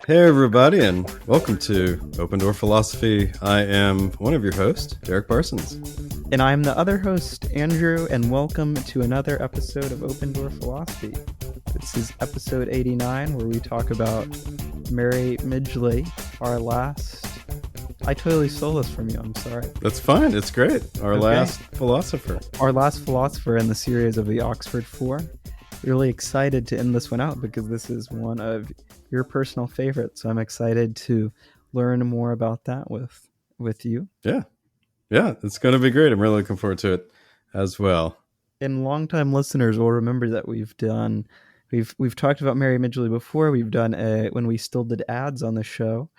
Hey everybody, and welcome to Open Door Philosophy. I am one of your hosts, Derek Parsons. And I'm the other host, Andrew, and welcome to another episode of Open Door Philosophy. This is episode 89, where we talk about Mary Midgley, our last... I totally stole this from you, I'm sorry. That's fine, it's great. Our last philosopher. Our last philosopher in the series of the Oxford Four. Really excited to end this one out because this is one of your personal favorites. So I'm excited to learn more about that with you. Yeah, it's going to be great. I'm really looking forward to it as well. And longtime listeners will remember that we've talked about Mary Midgley before. We've done when we still did ads on the show.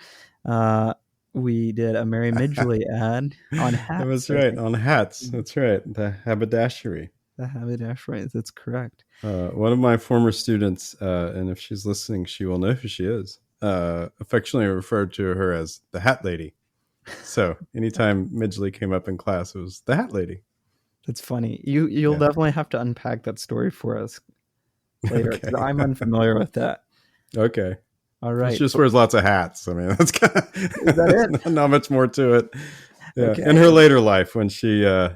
We did a Mary Midgley ad on hats. That was right, on hats. That's right, the haberdashery. The haberdashery, that's correct. One of my former students, and if she's listening, she will know who she is, affectionately referred to her as the Hat Lady. So anytime Midgley came up in class, it was the Hat Lady. That's funny. You'll definitely have to unpack that story for us later, because I'm unfamiliar with that. Okay. All right. She just wears lots of hats. I mean, that's kind of, is that it? Not much more to it. Yeah. Okay. In her later life, when she, I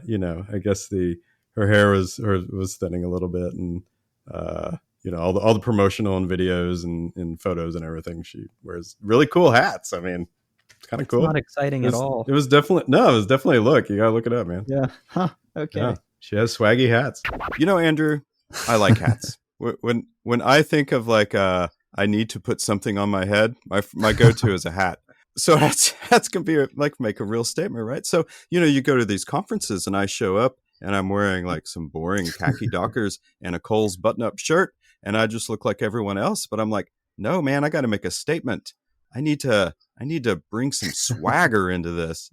guess her hair was thinning a little bit, and all the promotional and videos and photos and everything, she wears really cool hats. I mean, it's kind of cool. Not exciting at all. It was definitely a look. You gotta look it up, man. Yeah. Huh. Okay. Yeah. She has swaggy hats. Andrew, I like hats. When I think of I need to put something on my head, my go-to is a hat. So hats can be make a real statement, right? So, you go to these conferences and I show up and I'm wearing some boring khaki Dockers and a Kohl's button-up shirt, and I just look like everyone else. But I'm like, no, man, I got to make a statement. I need to bring some swagger into this.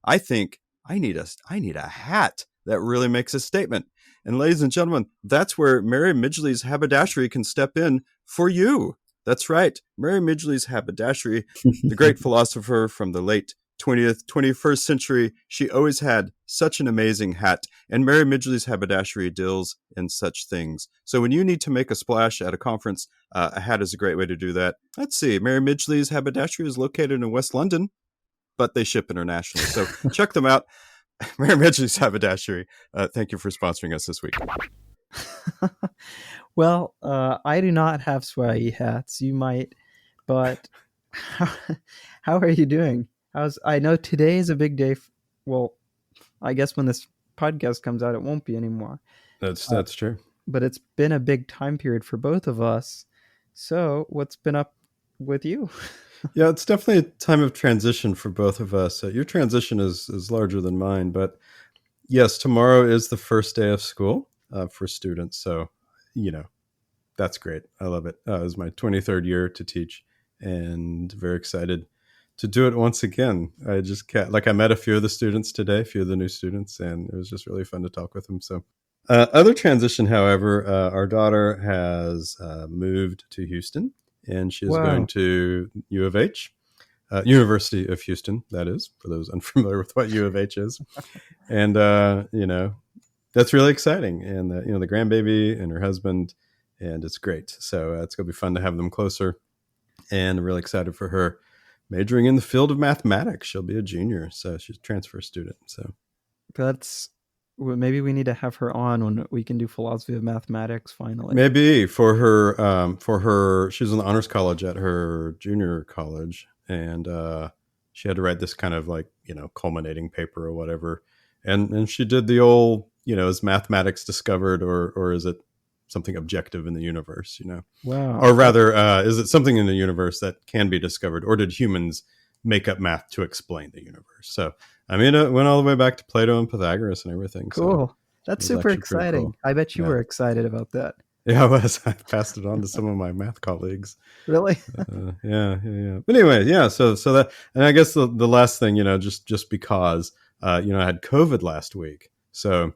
I think I need a hat that really makes a statement. And ladies and gentlemen, that's where Mary Midgley's haberdashery can step in for you. That's right. Mary Midgley's haberdashery, the great philosopher from the late 20th, 21st century. She always had such an amazing hat. And Mary Midgley's haberdashery deals in such things. So when you need to make a splash at a conference, a hat is a great way to do that. Let's see. Mary Midgley's haberdashery is located in West London, but they ship internationally. So check them out. Mary Midgley's haberdashery. Thank you for sponsoring us this week. Well, I do not have swaggy hats. You might, but how are you doing? I know today is a big day. Well, I guess when this podcast comes out, it won't be anymore. That's true. But it's been a big time period for both of us. So what's been up with you? Yeah, it's definitely a time of transition for both of us. Your transition is larger than mine, but yes, tomorrow is the first day of school for students. So, that's great. I love it. It was my 23rd year to teach, and very excited to do it once again. I just I met a few of the students today, a few of the new students, and it was just really fun to talk with them. So, other transition, however, our daughter has moved to Houston. And she is going to U of H, University of Houston, that is, for those unfamiliar with what U of H is. And, that's really exciting. And, the grandbaby and her husband, and it's great. So it's going to be fun to have them closer. And I'm really excited for her majoring in the field of mathematics. She'll be a junior, so she's a transfer student. So maybe we need to have her on when we can do philosophy of mathematics finally. Maybe for her, she's in the honors college at her junior college, and she had to write this kind of culminating paper or whatever. And she did the old, is mathematics discovered or is it something objective in the universe, Wow. Or rather, is it something in the universe that can be discovered, or did humans make up math to explain the universe? So, it went all the way back to Plato and Pythagoras and everything. Cool. So that's super exciting. Cool. I bet you were excited about that. Yeah, I was. I passed it on to some of my math colleagues. Really? Yeah. But anyway, yeah. So that, and I guess the last thing, just because, I had COVID last week. So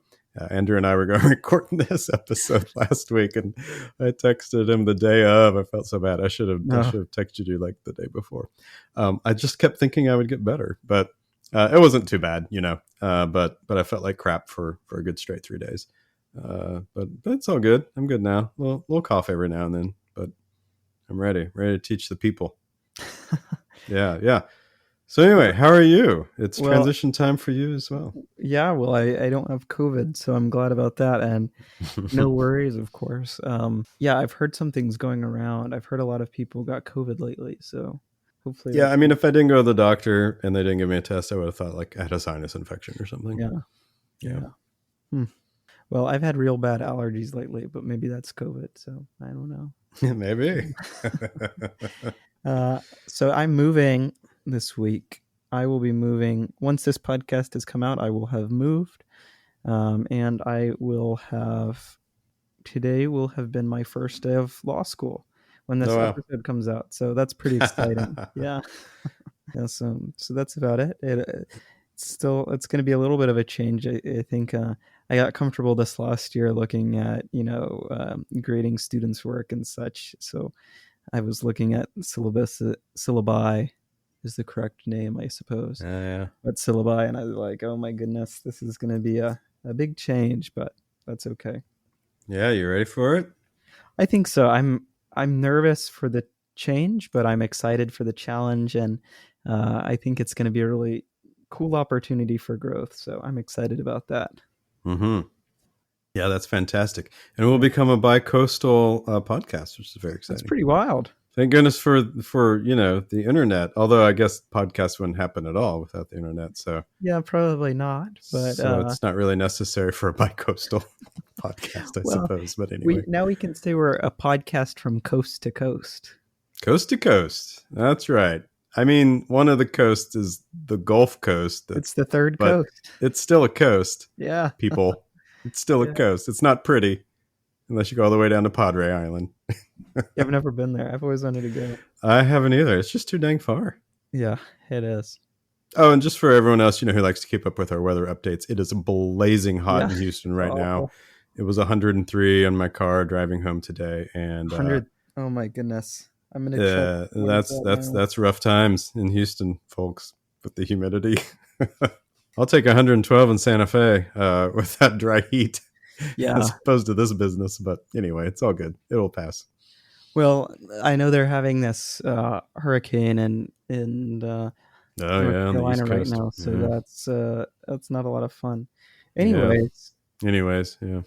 Andrew and I were going to record this episode last week, and I texted him the day of. I felt so bad. I should have texted you the day before. I just kept thinking I would get better, but it wasn't too bad, but I felt like crap for a good straight 3 days. But it's all good. I'm good now. Little cough every now and then, but I'm ready to teach the people. Yeah. So anyway, how are you? It's Well, transition time for you as well. yeah, well, I don't have COVID, so I'm glad about that. And no worries, of course. Yeah, I've heard some things going around. I've heard a lot of people got COVID lately, so hopefully Yeah, that's I mean, if I didn't go to the doctor and they didn't give me a test, I would have thought like I had a sinus infection or something. yeah. Well, I've had real bad allergies lately, but maybe that's COVID, so I don't know. Maybe. So I'm moving this week. I will be moving once this podcast has come out. I will have moved, and I will have today will have been my first day of law school when this Oh, wow. episode comes out. So that's pretty exciting. Yeah. So that's about it. It's going to be a little bit of a change. I think I got comfortable this last year looking at grading students' work and such. So I was looking at syllabi is the correct name, I suppose. Yeah. But syllabi, and I was like, oh my goodness, this is going to be a big change, but that's okay. Yeah, you ready for it? I think so. I'm nervous for the change, but I'm excited for the challenge, and I think it's going to be a really cool opportunity for growth. So I'm excited about that. Mm-hmm. Yeah, that's fantastic. And we'll become a bi-coastal podcast, which is very exciting. That's pretty wild. Thank goodness for the internet. Although I guess podcasts wouldn't happen at all without the internet. So yeah, probably not. But so it's not really necessary for a bi-coastal podcast, I suppose. But anyway, now we can say we're a podcast from coast to coast. Coast to coast. That's right. I mean, one of the coasts is the Gulf Coast. It's the third coast. It's still a coast. Yeah, people. It's still a coast. It's not pretty unless you go all the way down to Padre Island. I've never been there. I've always wanted to go. I haven't either. It's just too dang far. Yeah, it is. Oh, and just for everyone else, who likes to keep up with our weather updates, it is blazing hot in Houston right now. It was 103 on my car driving home today, and 100. Oh my goodness! I'm gonna. That's rough times in Houston, folks, with the humidity. I'll take 112 in Santa Fe with that dry heat, as opposed to this business. But anyway, it's all good. It'll pass. Well, I know they're having this hurricane in North Carolina right now, so that's not a lotot of fun. Anyways, yeah.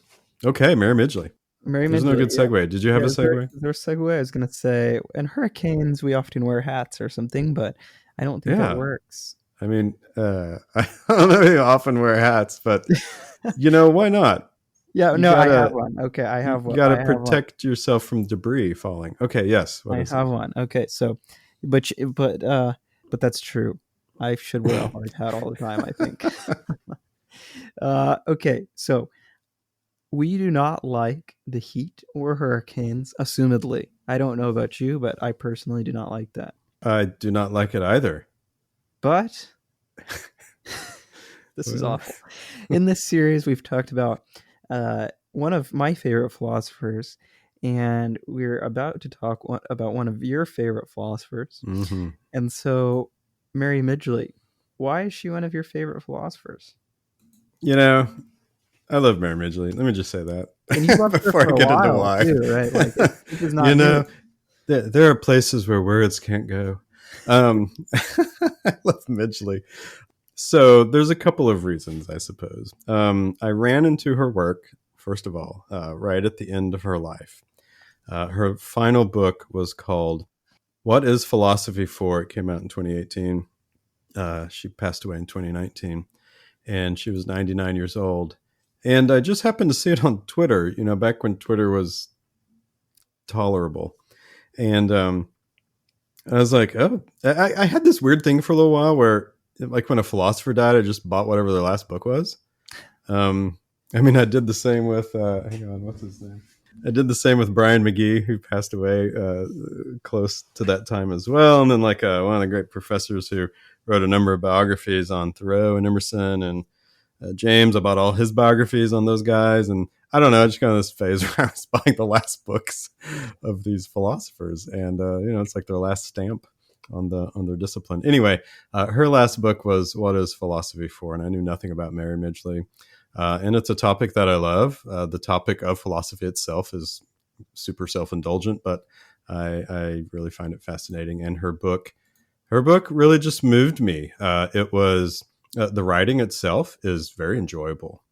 Okay, Mary Midgley. There's no good segue. Yeah. Did you have a segue? There's a segue. I was going to say, in hurricanes, we often wear hats or something, but I don't think that works. I mean, I don't know if you often wear hats, but why not? Yeah, I have one. Okay, I have one. You got to protect yourself from debris falling. Okay, yes. I have one. Okay, so, but that's true. I should wear a hard hat all the time, I think. Okay, so we do not like the heat or hurricanes, assumedly. I don't know about you, but I personally do not like that. I do not like it either. But this is awful. In this series, we've talked about one of my favorite philosophers, and we're about to talk about one of your favorite philosophers. Mm-hmm. And so, Mary Midgley, why is she one of your favorite philosophers? I love Mary Midgley. Let me just say that. And you loved her before for I get a while, into why. too, right? Like, this is not there are places where words can't go. I love Midgley. So there's a couple of reasons, I suppose. I ran into her work, first of all, right at the end of her life. Her final book was called What is Philosophy For? It came out in 2018. She passed away in 2019, and she was 99 years old. And I just happened to see it on Twitter, back when Twitter was tolerable. And I was like, oh, I had this weird thing for a little while where, like, when a philosopher died, I just bought whatever their last book was. I did the same with, hang on, what's his name? I did the same with Brian McGee, who passed away close to that time as well. And then, like, one of the great professors who wrote a number of biographies on Thoreau and Emerson and James. I bought all his biographies on those guys. And I don't know, I just got in this phase where I was buying the last books of these philosophers. And, it's like their last stamp on their discipline. Anyway, her last book was What is Philosophy For? And I knew nothing about Mary Midgley. And it's a topic that I love. The topic of philosophy itself is super self-indulgent, but I really find it fascinating. And her book really just moved me. It was the writing itself is very enjoyable.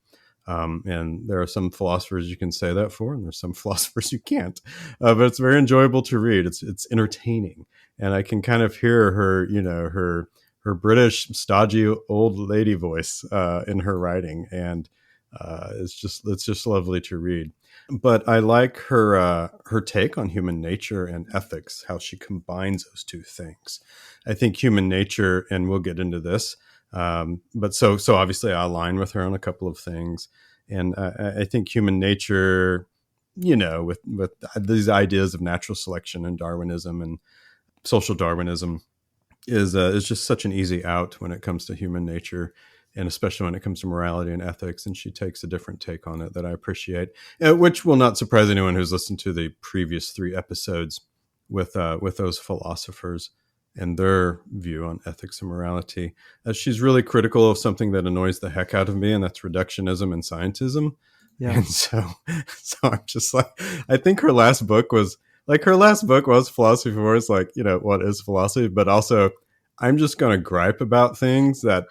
And there are some philosophers you can say that for, and there's some philosophers you can't. But it's very enjoyable to read. It's entertaining, and I can kind of hear her, her British stodgy old lady voice in her writing, and it's just lovely to read. But I like her take on human nature and ethics, how she combines those two things. I think human nature, and we'll get into this, but so obviously I align with her on a couple of things, and I think human nature, with these ideas of natural selection and Darwinism and social Darwinism, is just such an easy out when it comes to human nature, and especially when it comes to morality and ethics. And she takes a different take on it that I appreciate, which will not surprise anyone who's listened to the previous 3 episodes with those philosophers and their view on ethics and morality. She's really critical of something that annoys the heck out of me, and that's reductionism and scientism. Yeah. And so I'm just like, I think her last book was philosophy for us, like, what is philosophy? But also, I'm just going to gripe about things that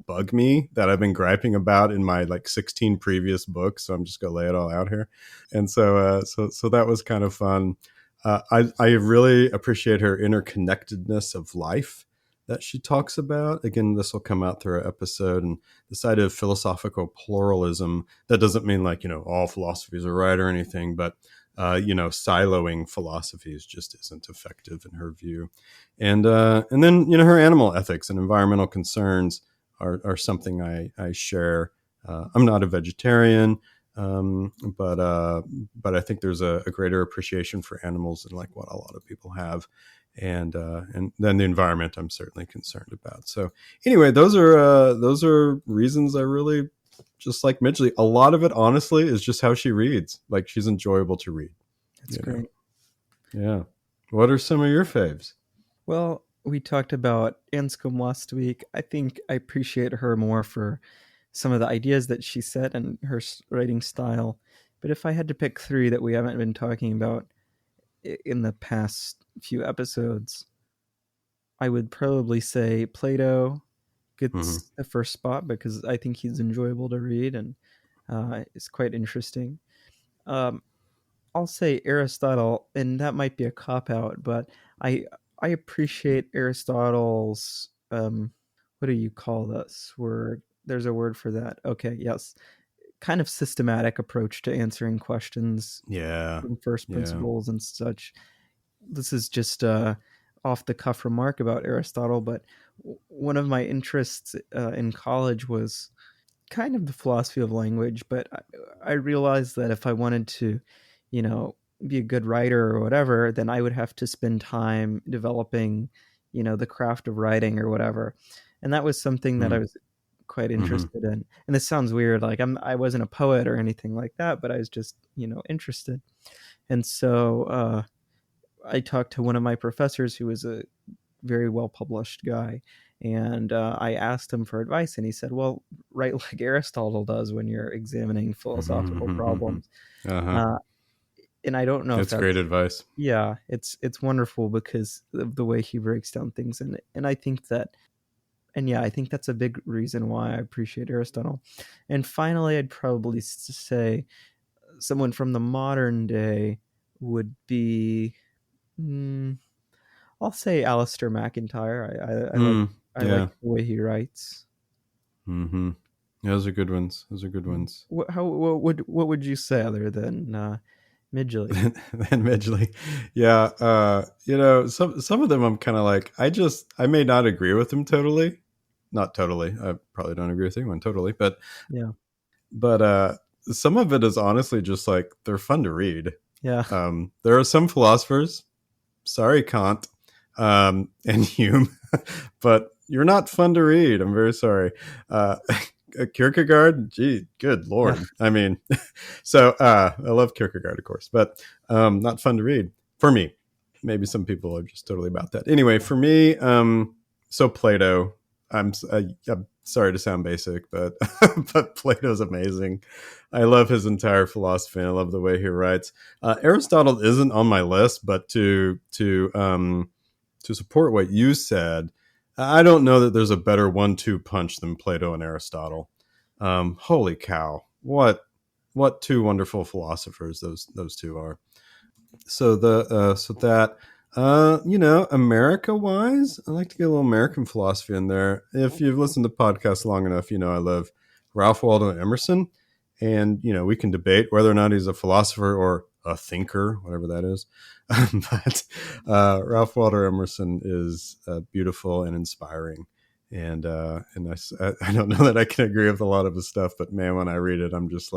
bug me, that I've been griping about in my 16 previous books. So I'm just going to lay it all out here. And so that was kind of fun. I really appreciate her interconnectedness of life that she talks about. Again, this will come out through our episode, and this idea of philosophical pluralism. That doesn't mean all philosophies are right or anything, but siloing philosophies just isn't effective in her view. And then her animal ethics and environmental concerns are something I share. I'm not a vegetarian, but I think there's a greater appreciation for animals than what a lot of people have, and then the environment I'm certainly concerned about. So anyway, those are reasons I really just like Midgley. A lot of it, honestly, is just how she reads. She's enjoyable to read. That's great. Yeah. What are some of your faves? Well, we talked about Anscombe last week. I think I appreciate her more for some of the ideas that she said and her writing style. But if I had to pick 3 that we haven't been talking about in the past few episodes, I would probably say Plato gets the first spot because I think he's enjoyable to read and is quite interesting. I'll say Aristotle, and that might be a cop-out, but I appreciate Aristotle's what do you call this word? There's a word for that. Okay, yes. Kind of systematic approach to answering questions from first principles and such. This is just off the cuff remark about Aristotle, but one of my interests in college was kind of the philosophy of language, but I realized that if I wanted to, be a good writer or whatever, then I would have to spend time developing, the craft of writing or whatever. And that was something that I was quite interested in. And this sounds weird, I wasn't a poet or anything like that, but I was just, interested. And so I talked to one of my professors who was a very well published guy, and I asked him for advice, and he said, well, write like Aristotle does when you're examining philosophical problems. And I don't know if that's great advice. Yeah, it's wonderful because of the way he breaks down things, and I think that, and yeah, I think that's a big reason why I appreciate Aristotle. And finally, I'd probably say someone from the modern day would be, I'll say Alistair McIntyre. I like the way he writes. Yeah, those are good ones. What would you say other than Midgley? Than Midgley? Yeah, some of them I'm kind of like, I may not agree with them totally. Not totally. I probably don't agree with anyone totally, but yeah. But some of it is honestly just they're fun to read. Yeah. There are some philosophers, sorry Kant, and Hume, but you're not fun to read. I'm very sorry. Kierkegaard, gee, good Lord. Yeah. I mean, so I love Kierkegaard, of course, but not fun to read for me. Maybe some people are just totally about that. Anyway, for me, so Plato, I'm sorry to sound basic, but but Plato's amazing. I love his entire philosophy, and I love the way he writes. Aristotle isn't on my list, but to support what you said, I don't know that there's a better 1-2 punch than Plato and Aristotle. Holy cow! What two wonderful philosophers those two are. America wise, I like to get a little American philosophy in there. If you've listened to podcasts long enough, you know I love Ralph Waldo Emerson, and we can debate whether or not he's a philosopher or a thinker, whatever that is. But Ralph Waldo Emerson is beautiful and inspiring, and I don't know that I can agree with a lot of his stuff, but man, when I read it, I'm just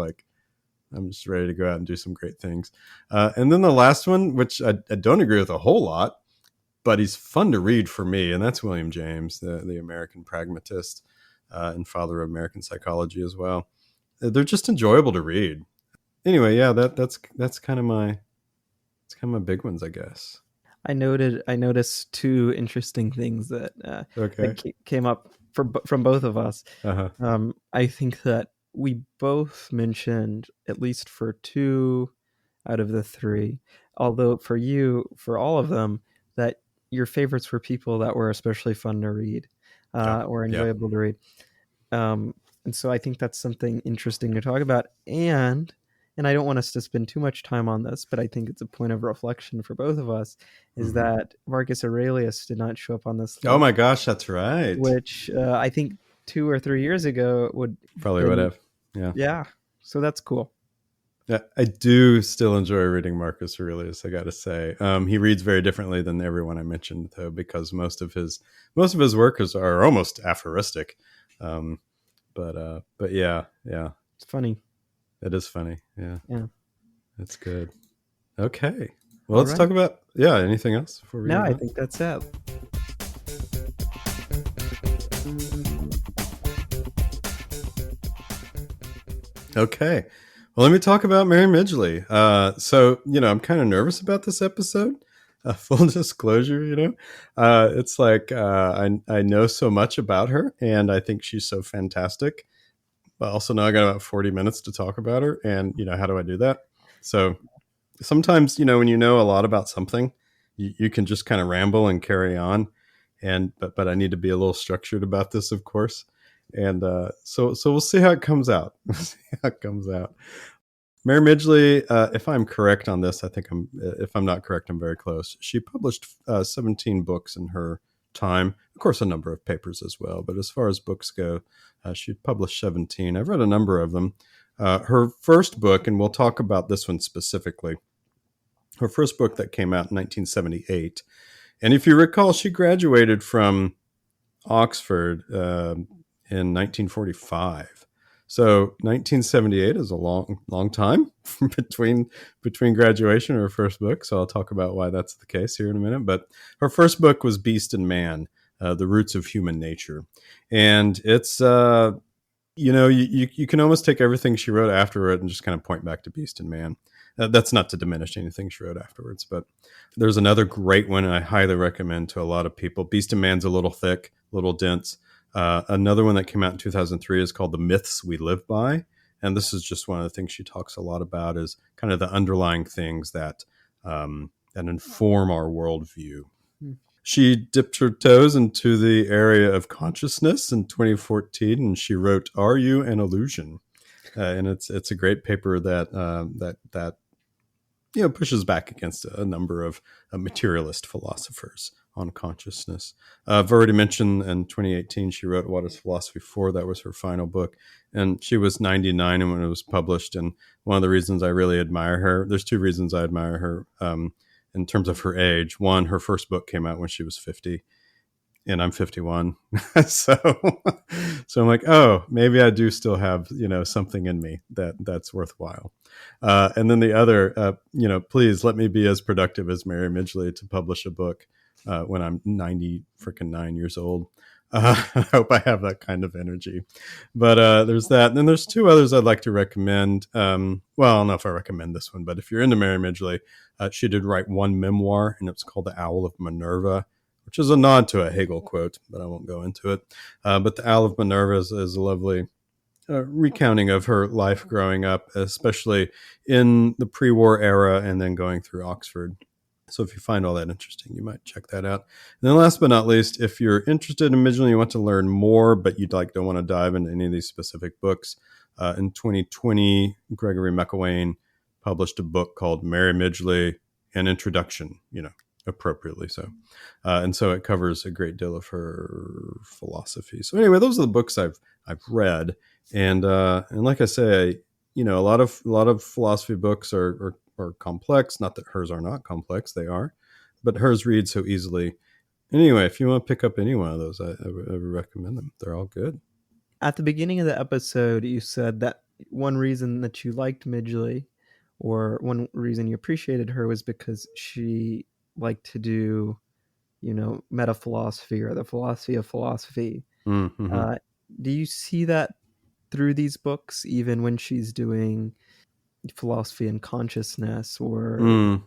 ready to go out and do some great things. And then the last one, which I don't agree with a whole lot, but he's fun to read for me, and that's William James, the American pragmatist and father of American psychology as well. They're just enjoyable to read. Anyway, yeah, that's kind of my big ones, I guess. I noticed two interesting things that came up from both of us. Uh-huh. I think that we both mentioned, at least for 2 out of the 3, although for you, for all of them, that your favorites were people that were especially fun to read or enjoyable to read. And so I think that's something interesting to talk about. And I don't want us to spend too much time on this, but I think it's a point of reflection for both of us, is that Marcus Aurelius did not show up on this list. Oh my gosh, that's right. Which I think 2 or 3 years ago would have. Yeah. So that's cool. Yeah, I do still enjoy reading Marcus Aurelius, I got to say. He reads very differently than everyone I mentioned, though, because most of his work are almost aphoristic. But yeah, it's funny. It is funny. Yeah, it's good. Okay, well, All let's right. talk about anything else before we. No, I think that's it. Okay. Well, let me talk about Mary Midgley. So, I'm kind of nervous about this episode. Full disclosure, it's like I know so much about her, and I think she's so fantastic. But also now I got about 40 minutes to talk about her, and how do I do that? So sometimes, when you know a lot about something, you can just kind of ramble and carry on, but I need to be a little structured about this, of course. And so we'll see how it comes out. Mary Midgley, if I'm correct on this, I think if I'm not correct, I'm very close. She published 17 books in her time. Of course, a number of papers as well. But as far as books go, she published 17. I've read a number of them. Her first book, and we'll talk about this one specifically, her first book that came out in 1978. And if you recall, she graduated from Oxford in 1945. So 1978 is a long time between graduation and her first book. So I'll talk about why that's the case here in a minute. But her first book was Beast and Man, The Roots of Human Nature. And it's, you can almost take everything she wrote afterward and just kind of point back to Beast and Man. That's not to diminish anything she wrote afterwards, but there's another great one I highly recommend to a lot of people. Beast and Man's a little thick, a little dense. Another one that came out in 2003 is called The Myths We Live By. And this is just one of the things she talks a lot about, is kind of the underlying things that inform our worldview. She dipped her toes into the area of consciousness in 2014, and she wrote "Are You an Illusion?" And it's a great paper that pushes back against a number of materialist philosophers on consciousness. I've already mentioned in 2018 she wrote What is Philosophy For? That was her final book, and she was 99 when it was published. And one of the reasons I really admire her, there's 2 reasons I admire her in terms of her age. One, her first book came out when she was 50, and I'm 51. so I'm like, oh, maybe I do still have, something in me that's worthwhile. And then the other, please let me be as productive as Mary Midgley to publish a book when I'm 9 years old. I hope I have that kind of energy. But there's that. And then there's 2 others I'd like to recommend. Well, I don't know if I recommend this one, but if you're into Mary Midgley, she did write one memoir, and it's called The Owl of Minerva, which is a nod to a Hegel quote, but I won't go into it. But The Owl of Minerva is a lovely recounting of her life growing up, especially in the pre-war era and then going through Oxford. So if you find all that interesting, you might check that out. And then last but not least, if you're interested in Midgley, you want to learn more, but you don't want to dive into any of these specific books, in 2020, Gregory McElwain published a book called Mary Midgley, An Introduction, appropriately so. And so it covers a great deal of her philosophy. So anyway, those are the books I've read. And like I say, a lot of philosophy books are complex. Not that hers are not complex; they are, but hers read so easily. Anyway, if you want to pick up any one of those, I would recommend them. They're all good. At the beginning of the episode, you said that one reason that you liked Midgley, or one reason you appreciated her, was because she liked to do, metaphilosophy or the philosophy of philosophy. Mm-hmm. Do you see that through these books, even when she's doing philosophy and consciousness, or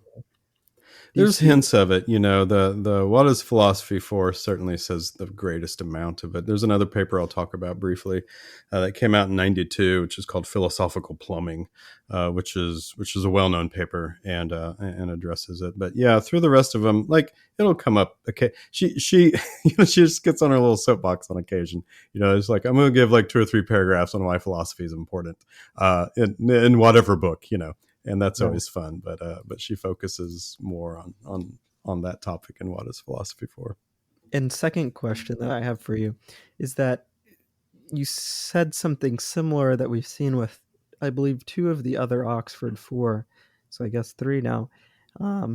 There's hints of it, the what is philosophy for certainly says the greatest amount of it. There's another paper I'll talk about briefly that came out in 92, which is called Philosophical Plumbing, which is a well-known paper and addresses it. But yeah, through the rest of them, like it'll come up. Okay, she she just gets on her little soapbox on occasion. It's like, I'm going to give like 2 or 3 paragraphs on why philosophy is important in whatever book, and that's always fun. But she focuses more on that topic and what is philosophy for. And second question that I have for you is that you said something similar that we've seen with, I believe, 2 of the other Oxford 4, so I guess 3 now. I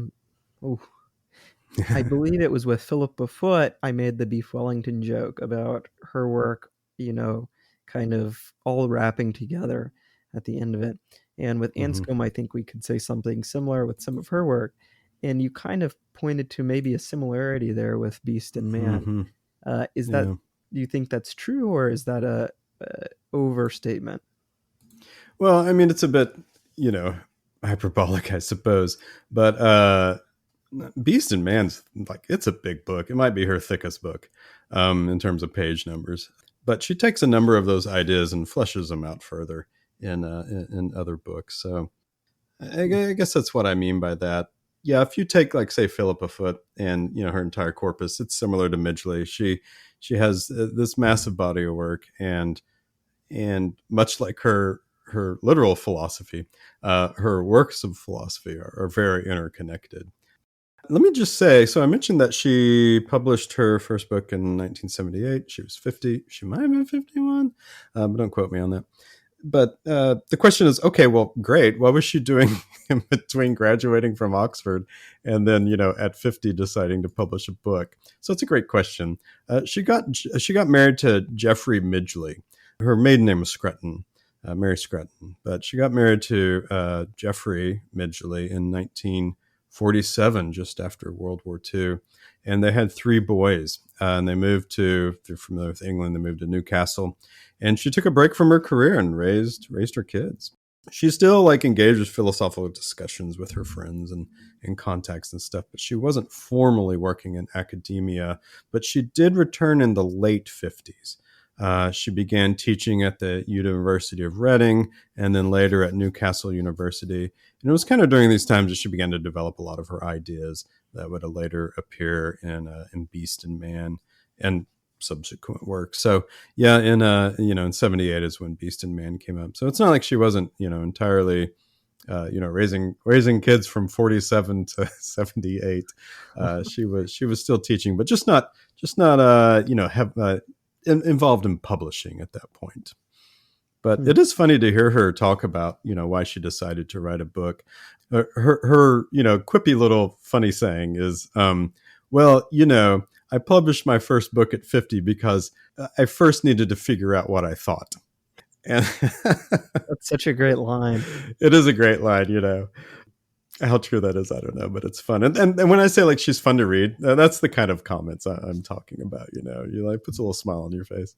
believe it was with Philippa Foot. I made the Beef Wellington joke about her work, kind of all wrapping together at the end of it. And with Anscombe, I think we could say something similar with some of her work. And you kind of pointed to maybe a similarity there with Beast and Man. Is that, do you think that's true, or is that a overstatement? Well, I mean, it's a bit, hyperbolic, I suppose. But Beast and Man's it's a big book. It might be her thickest book in terms of page numbers. But she takes a number of those ideas and fleshes them out further in other books. So I guess that's what I mean by that. Yeah, if you take say Philippa Foot and her entire corpus, it's similar to Midgley. She has this massive body of work, and much like her literal philosophy, her works of philosophy are very interconnected. Let me just say, so I mentioned that she published her first book in 1978. She was 50. She might have been 51, but don't quote me on that. But the question is, okay, well, great. What was she doing in between graduating from Oxford and then, at 50 deciding to publish a book? So it's a great question. She got married to Geoffrey Midgley. Her maiden name was Scrutton, Mary Scrutton. But she got married to Geoffrey Midgley in 1947, just after World War II. And they had 3 boys. And they moved if you're familiar with England, they moved to Newcastle. And she took a break from her career and raised her kids. She still engaged with philosophical discussions with her friends and contacts and stuff, but she wasn't formally working in academia. But she did return in the late 50s. She began teaching at the University of Reading and then later at Newcastle University. And it was kind of during these times that she began to develop a lot of her ideas that would later appear in Beast and Man and subsequent work. So yeah, in 78 is when Beast and Man came up. So it's not like she wasn't, entirely, raising kids from 47 to 78. She was still teaching, but just not, involved in publishing at that point. But it is funny to hear her talk about, why she decided to write a book. Her quippy little funny saying is, I published my first book at 50 because I first needed to figure out what I thought. And that's such a great line. It is a great line, How true that is, I don't know, but it's fun. And when I say she's fun to read, that's the kind of comments I'm talking about. Puts a little smile on your face.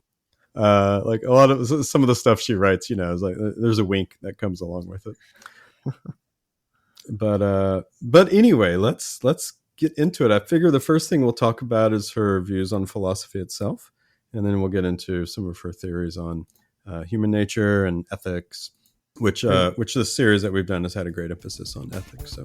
A lot of some of the stuff she writes, is there's a wink that comes along with it. But anyway, let's get into it. I figure the first thing we'll talk about is her views on philosophy itself, and then we'll get into some of her theories on human nature and ethics, which this series that we've done has had a great emphasis on ethics.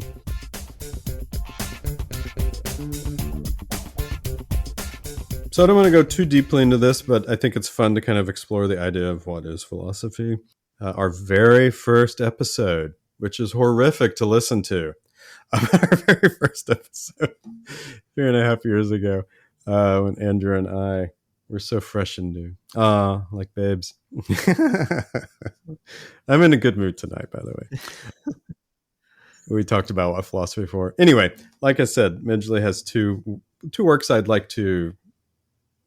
So I don't want to go too deeply into this, but I think it's fun to kind of explore the idea of what is philosophy. Our very first episode, which is horrific to listen to, our very first episode 3.5 years ago, when Andrew and I were so fresh and new. Like babes. I'm in a good mood tonight, by the way. We talked about what philosophy for. Anyway, like I said, Midgley has two works I'd like to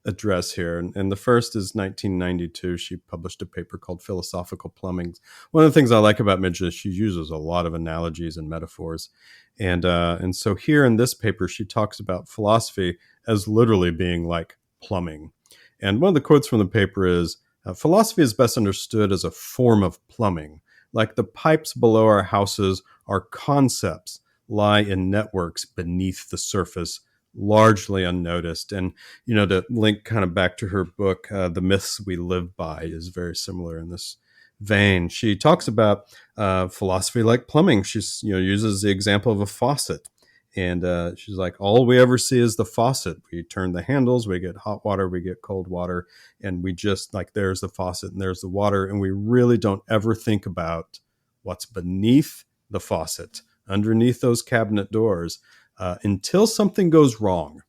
address here. And the first is 1992. She published a paper called Philosophical Plumbing. One of the things I like about Midgley is she uses a lot of analogies and metaphors. And so here in this paper, she talks about philosophy as literally being like plumbing. And one of the quotes from the paper is, philosophy is best understood as a form of plumbing. Like the pipes below our houses, our concepts lie in networks beneath the surface, largely unnoticed. And, to link kind of back to her book, The Myths We Live By, is very similar in this vein. She talks about philosophy like plumbing. She uses the example of a faucet. And she's like, all we ever see is the faucet. We turn the handles, we get hot water, we get cold water, and we just like, there's the faucet and there's the water. And we really don't ever think about what's beneath the faucet, underneath those cabinet doors, until something goes wrong.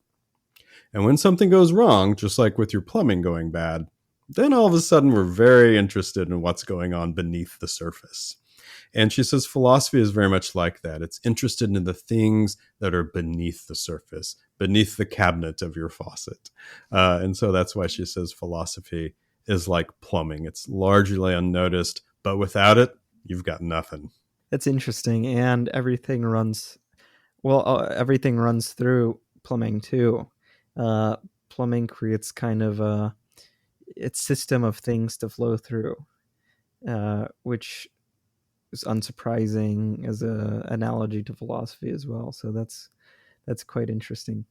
And when something goes wrong, just like with your plumbing going bad, then all of a sudden we're very interested in what's going on beneath the surface. And she says philosophy is very much like that. It's interested in the things that are beneath the surface, beneath the cabinet of your faucet. And so that's why she says philosophy is like plumbing. It's largely unnoticed, but without it, you've got nothing. That's interesting. And everything runs through plumbing too. Plumbing creates kind of its system of things to flow through, which is unsurprising as an analogy to philosophy as well. So that's quite interesting.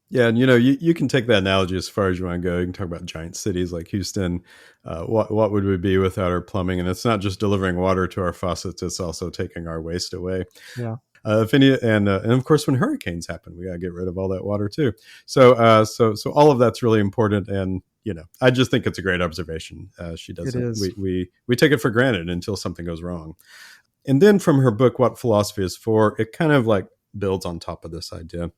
Yeah, and you can take that analogy as far as you want to go. You can talk about giant cities like Houston. What would we be without our plumbing? And it's not just delivering water to our faucets; it's also taking our waste away. Yeah. And of course, when hurricanes happen, we got to get rid of all that water too. So all of that's really important. And I just think it's a great observation. She does it. We take it for granted until something goes wrong. And then from her book, What Philosophy is For, it kind of like builds on top of this idea.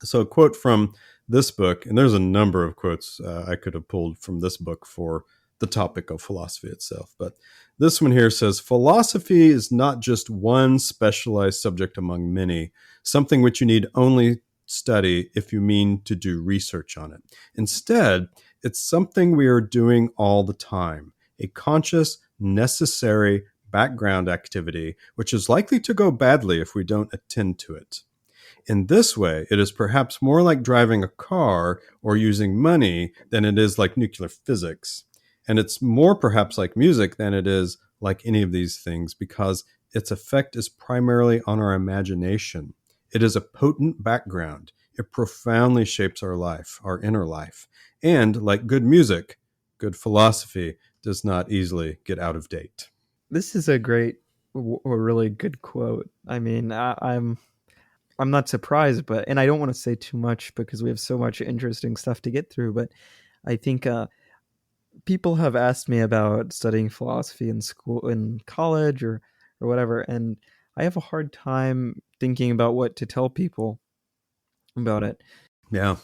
So a quote from this book, and there's a number of quotes I could have pulled from this book for the topic of philosophy itself. But this one here says, philosophy is not just one specialized subject among many, something which you need only study if you mean to do research on it. Instead, it's something we are doing all the time, a conscious, necessary background activity, which is likely to go badly if we don't attend to it. In this way, it is perhaps more like driving a car or using money than it is like nuclear physics. And it's more perhaps like music than it is like any of these things, because its effect is primarily on our imagination. It is a potent background. It profoundly shapes our life, our inner life. And like good music, good philosophy does not easily get out of date. This is a really good quote. I mean, I'm not surprised, and I don't want to say too much because we have so much interesting stuff to get through, but I think people have asked me about studying philosophy in college or whatever, and I have a hard time thinking about what to tell people about it. Yeah.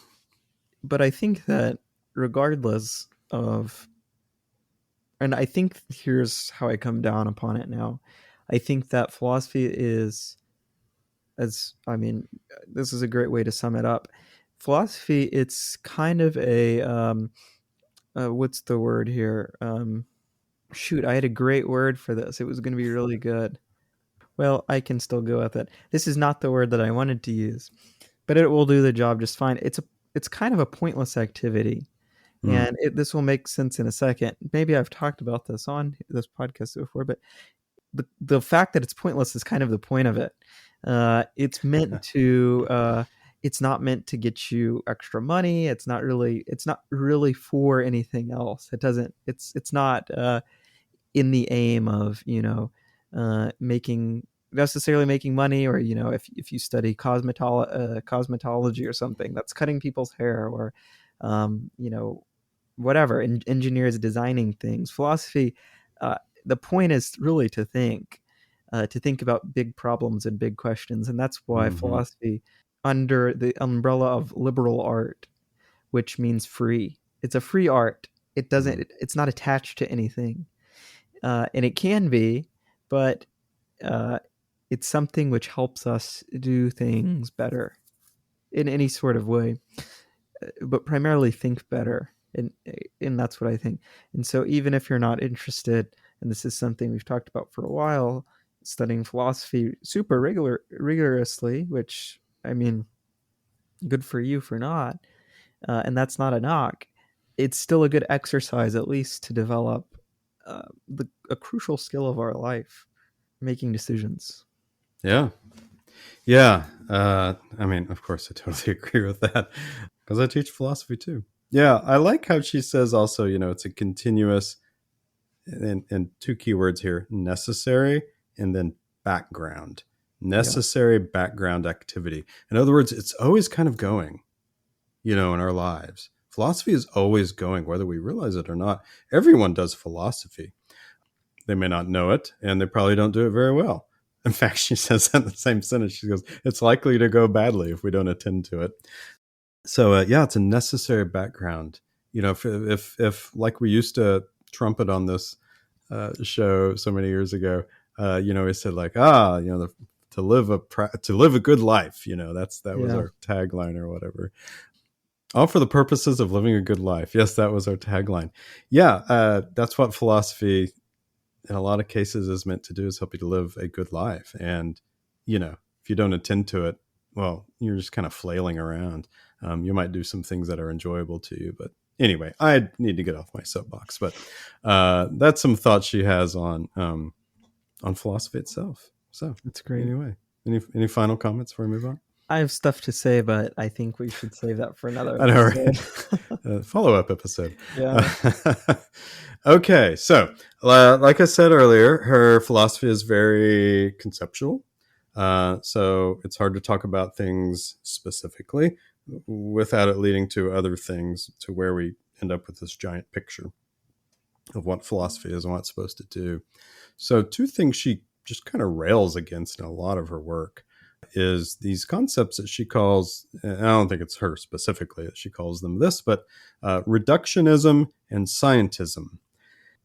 But I think that regardless of, and I think here's how I come down upon it now. I think that philosophy is, this is a great way to sum it up. Philosophy, it's kind of a, what's the word here? I had a great word for this. It was going to be really good. Well, I can still go with it. This is not the word that I wanted to use, but it will do the job just fine. It's kind of a pointless activity. And this will make sense in a second. Maybe I've talked about this on this podcast before, but the fact that it's pointless is kind of the point of it. It's meant to it's not meant to get you extra money. It's not really for anything else. It's not in the aim of, making necessarily making money, or, if you study cosmetology or something, that's cutting people's hair, or you know whatever, engineers designing things. Philosophy, the point is really to think about big problems and big questions, and that's why Mm-hmm. philosophy, under the umbrella of liberal art, which means free, it's a free art. It's not attached to anything, and it can be, but uh, it's something which helps us do things better in any sort of way, but primarily think better. And that's what I think. And so, even if you're not interested, and this is something we've talked about for a while, studying philosophy rigorously, which, I mean, good for you for not, and that's not a knock. It's still a good exercise, at least, to develop a crucial skill of our life, making decisions. Yeah. Yeah. I mean, of course, I totally agree with that because I teach philosophy too. Yeah. I like how she says also, it's a continuous, and two keywords here: necessary and then background. Yeah. Necessary background activity. In other words, it's always kind of going, in our lives. Philosophy is always going, whether we realize it or not. Everyone does philosophy. They may not know it, and they probably don't do it very well. In fact, she says that in the same sentence. She goes, it's likely to go badly if we don't attend to it. So, yeah, it's a necessary background. If like we used to trumpet on this show so many years ago, we said like, to live a good life. That was Yeah. our tagline or whatever. All for the purposes of living a good life. Yes, that was our tagline. Yeah, that's what philosophy in a lot of cases is meant to do, is help you to live a good life. And, if you don't attend to it, well, you're just kind of flailing around. You might do some things that are enjoyable to you. But anyway, I need to get off my soapbox. But that's some thoughts she has on philosophy itself. So That's great. anyway, any final comments before we move on? I have stuff to say, but I think we should save that for another I know, episode. right? Follow-up episode. Yeah. Okay, so like I said earlier, her philosophy is very conceptual. So it's hard to talk about things specifically without it leading to other things, to where we end up with this giant picture of what philosophy is and what it's supposed to do. So two things she just kind of rails against in a lot of her work is these concepts that she calls, and I don't think it's her specifically that she calls them this, but reductionism and scientism.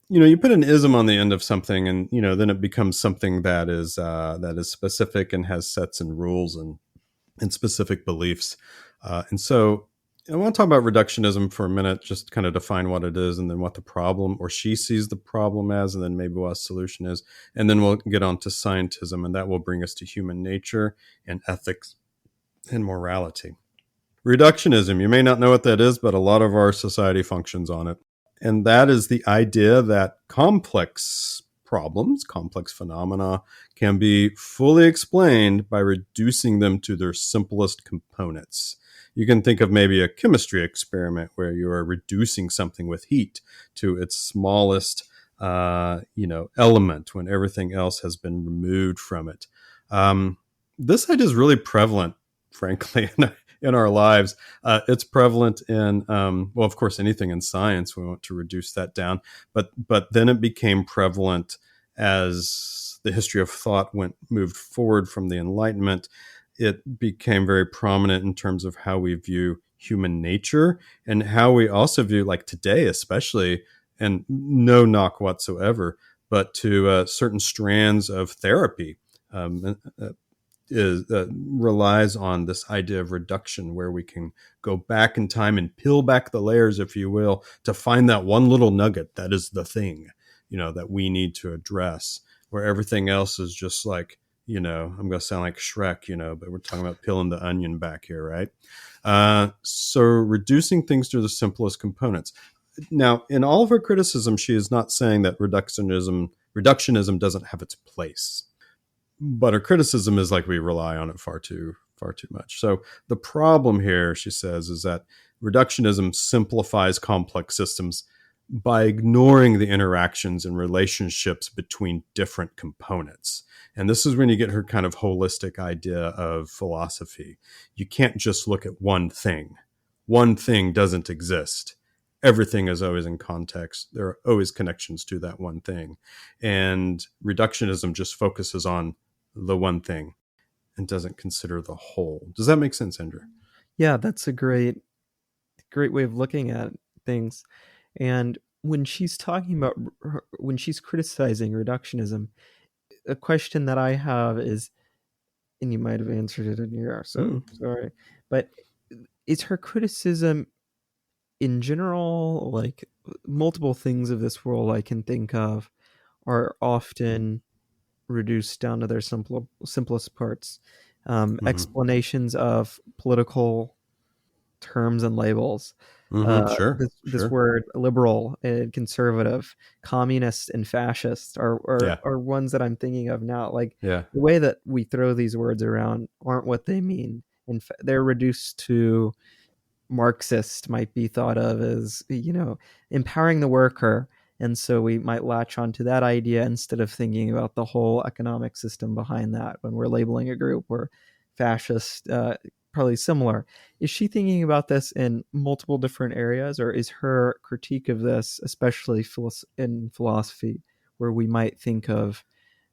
You put an ism on the end of something, and then it becomes something that is specific and has sets and rules and specific beliefs. And so I want to talk about reductionism for a minute, just kind of define what it is, and then what the problem, or she sees the problem as, and then maybe what a solution is. And then we'll get on to scientism, and that will bring us to human nature and ethics and morality. Reductionism, you may not know what that is, but a lot of our society functions on it. And that is the idea that complex problems, complex phenomena, can be fully explained by reducing them to their simplest components. You can think of maybe a chemistry experiment where you are reducing something with heat to its smallest, element when everything else has been removed from it. This idea is really prevalent, frankly, in our lives. It's prevalent in, well, of course, anything in science. We want to reduce that down, but then it became prevalent as the history of thought moved forward from the Enlightenment. It became very prominent in terms of how we view human nature, and how we also view, like today especially, and no knock whatsoever, but to certain strands of therapy relies on this idea of reduction, where we can go back in time and peel back the layers, if you will, to find that one little nugget that is the thing, that we need to address, where everything else is just like, I'm going to sound like Shrek, but we're talking about peeling the onion back here, right? So reducing things to the simplest components. Now, in all of her criticism, she is not saying that reductionism doesn't have its place. But her criticism is like we rely on it far too far too much. So the problem here, she says, is that reductionism simplifies complex systems by ignoring the interactions and relationships between different components. And this is when you get her kind of holistic idea of philosophy. You can't just look at one thing. One thing doesn't exist. Everything is always in context. There are always connections to that one thing. And reductionism just focuses on the one thing and doesn't consider the whole. Does that make sense, Andrew? Yeah, that's a great way of looking at things. And when she's talking about, when she's criticizing reductionism, a question that I have is, and you might have answered it in your, so sorry, but is her criticism in general, like multiple things of this world I can think of are often reduced down to their simplest parts. Explanations of political terms and labels. Sure. This word liberal and conservative, communist and fascist are ones that I'm thinking of now. Like the way that we throw these words around aren't what they mean. They're reduced to Marxist might be thought of as, empowering the worker. And so we might latch onto that idea instead of thinking about the whole economic system behind that when we're labeling a group. Or fascist, probably similar. Is she thinking about this in multiple different areas, or is her critique of this, especially in philosophy, where we might think of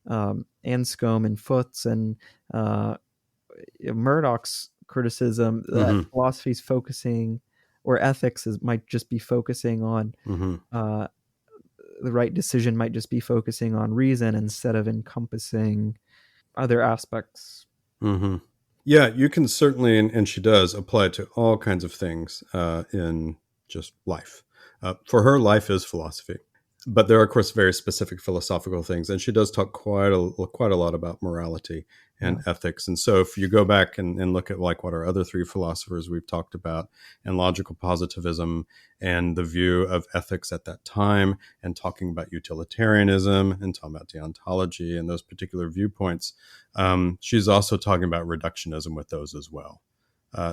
Anscombe and Foots and Murdoch's criticism that philosophy is focusing, or ethics might just be focusing on the right decision, might just be focusing on reason instead of encompassing other aspects? Yeah, you can certainly, and she does, apply it to all kinds of things in just life. For her, life is philosophy. But there are, of course, very specific philosophical things. And she does talk quite a lot about morality and ethics. And so if you go back and look at like what our other three philosophers we've talked about, and logical positivism and the view of ethics at that time, and talking about utilitarianism and talking about deontology and those particular viewpoints, she's also talking about reductionism with those as well.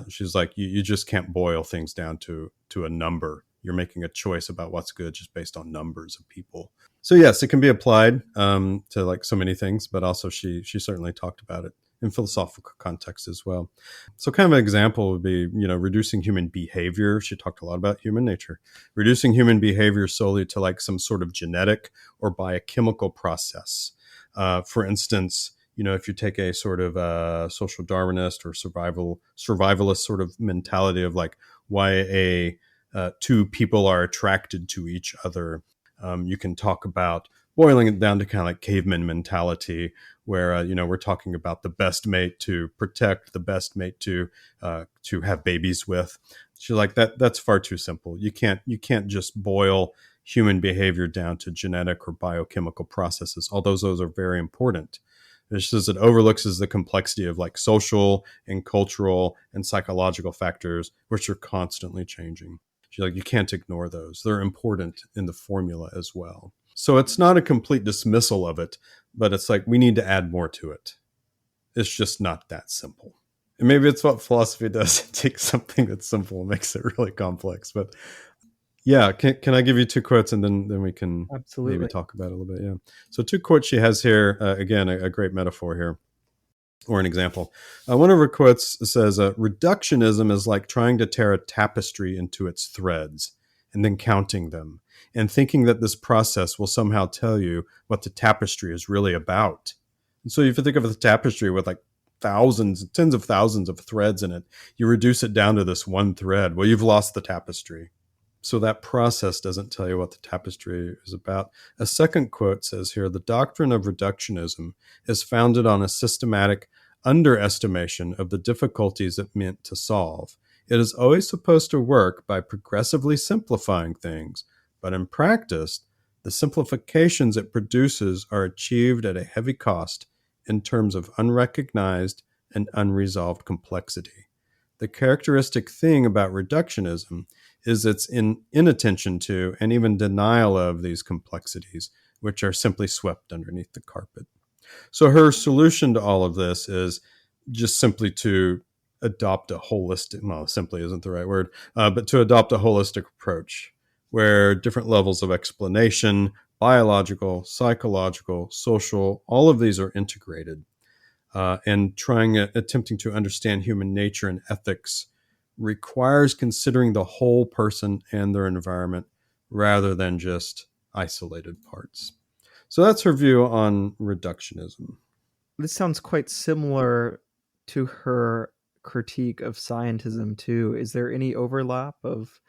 She's like, you just can't boil things down to a number. You're making a choice about what's good just based on numbers of people. So yes, it can be applied to like so many things, but also she certainly talked about it in philosophical context as well. So kind of an example would be, reducing human behavior. She talked a lot about human nature, reducing human behavior solely to like some sort of genetic or biochemical process. For instance, if you take a sort of social Darwinist or survivalist sort of mentality of like why two people are attracted to each other, you can talk about boiling it down to kind of like caveman mentality, where we're talking about the best mate to protect, the best mate to have babies with. She's like, that's far too simple. You can't just boil human behavior down to genetic or biochemical processes, although those are very important. It says it overlooks is the complexity of like social and cultural and psychological factors, which are constantly changing. She's like, you can't ignore those. They're important in the formula as well. So it's not a complete dismissal of it, but it's like we need to add more to it. It's just not that simple. And maybe it's what philosophy does. It takes something that's simple and makes it really complex. But yeah, can I give you two quotes and then we can maybe talk about it a little bit? Yeah. So two quotes she has here. Again, a great metaphor here, or an example. One of her quotes says, reductionism is like trying to tear a tapestry into its threads and then counting them and thinking that this process will somehow tell you what the tapestry is really about. And so if you think of the tapestry with like thousands, tens of thousands of threads in it, you reduce it down to this one thread. Well, you've lost the tapestry. So that process doesn't tell you what the tapestry is about. A second quote says here, the doctrine of reductionism is founded on a systematic underestimation of the difficulties it meant to solve. It is always supposed to work by progressively simplifying things, but in practice, the simplifications it produces are achieved at a heavy cost in terms of unrecognized and unresolved complexity. The characteristic thing about reductionism is its inattention to and even denial of these complexities, which are simply swept underneath the carpet. So her solution to all of this is just simply to adopt a holistic, well, simply isn't the right word, but to adopt a holistic approach where different levels of explanation, biological, psychological, social, all of these are integrated, and attempting to understand human nature and ethics requires considering the whole person and their environment rather than just isolated parts. So that's her view on reductionism. This sounds quite similar to her critique of scientism too. Is there any overlap of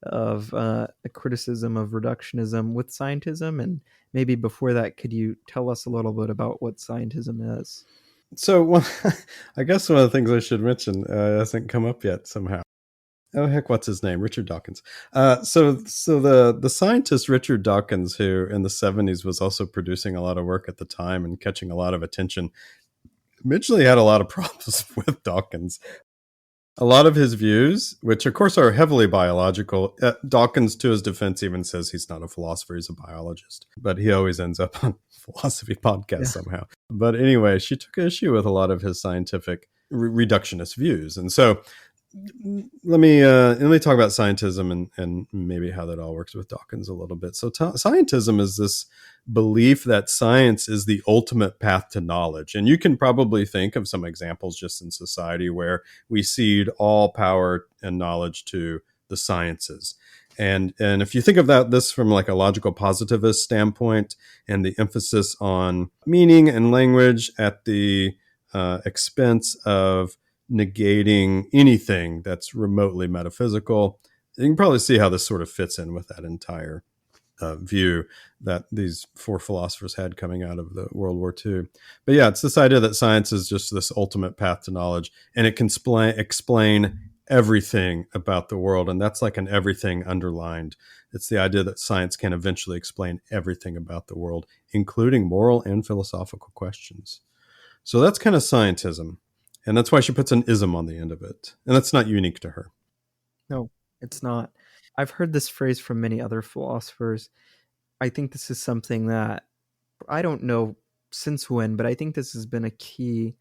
a criticism of reductionism with scientism? And maybe before that, could you tell us a little bit about what scientism is? So, I guess one of the things I should mention hasn't come up yet somehow. Oh heck, what's his name? Richard Dawkins. So the scientist Richard Dawkins, who in the '70s was also producing a lot of work at the time and catching a lot of attention, Midgley had a lot of problems with Dawkins. A lot of his views, which of course are heavily biological, Dawkins, to his defense, even says he's not a philosopher, he's a biologist, but he always ends up on philosophy podcasts somehow. But anyway, she took issue with a lot of his scientific reductionist views. And so let me talk about scientism and maybe how that all works with Dawkins a little bit. So scientism is this belief that science is the ultimate path to knowledge, and you can probably think of some examples just in society where we cede all power and knowledge to the sciences. And if you think of this from like a logical positivist standpoint, and the emphasis on meaning and language at the expense of negating anything that's remotely metaphysical, you can probably see how this sort of fits in with that entire view that these four philosophers had coming out of the World War II. But yeah, it's this idea that science is just this ultimate path to knowledge, and it can explain everything about the world. And that's like an everything underlined. It's the idea that science can eventually explain everything about the world, including moral and philosophical questions. So that's kind of scientism. And that's why she puts an ism on the end of it. And that's not unique to her. No, it's not. I've heard this phrase from many other philosophers. I think this is something that I don't know since when, but I think this has been a key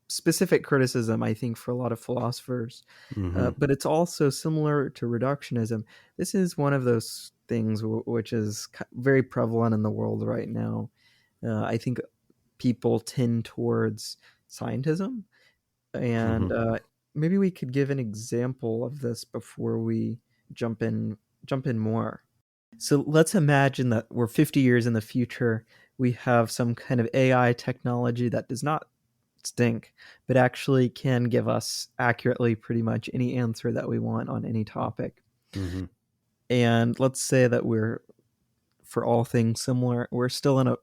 specific criticism, I think, for a lot of philosophers. Mm-hmm. But it's also similar to reductionism. This is one of those things which is very prevalent in the world right now. I think people tend towards scientism, and Mm-hmm. maybe we could give an example of this before we jump in more. So let's imagine that we're 50 years in the future. We have some kind of AI technology that does not stink, but actually can give us accurately pretty much any answer that we want on any topic. Mm-hmm. And let's say that for all things similar, we're still in a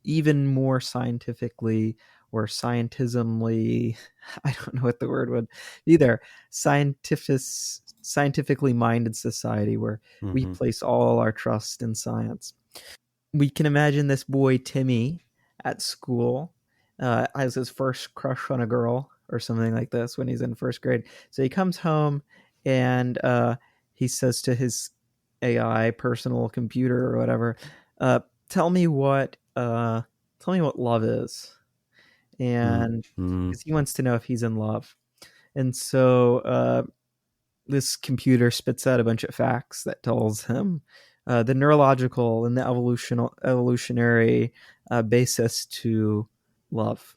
even more scientifically or scientismly, I don't know what the word would be there, scientifically minded society where we Mm-hmm. place all our trust in science. We can imagine this boy Timmy at school has his first crush on a girl or something like this when he's in first grade. So he comes home and he says to his AI personal computer or whatever, uh, "Tell me what love is," and Mm-hmm. because he wants to know if he's in love. And so this computer spits out a bunch of facts that tells him the neurological and the evolutionary basis to love.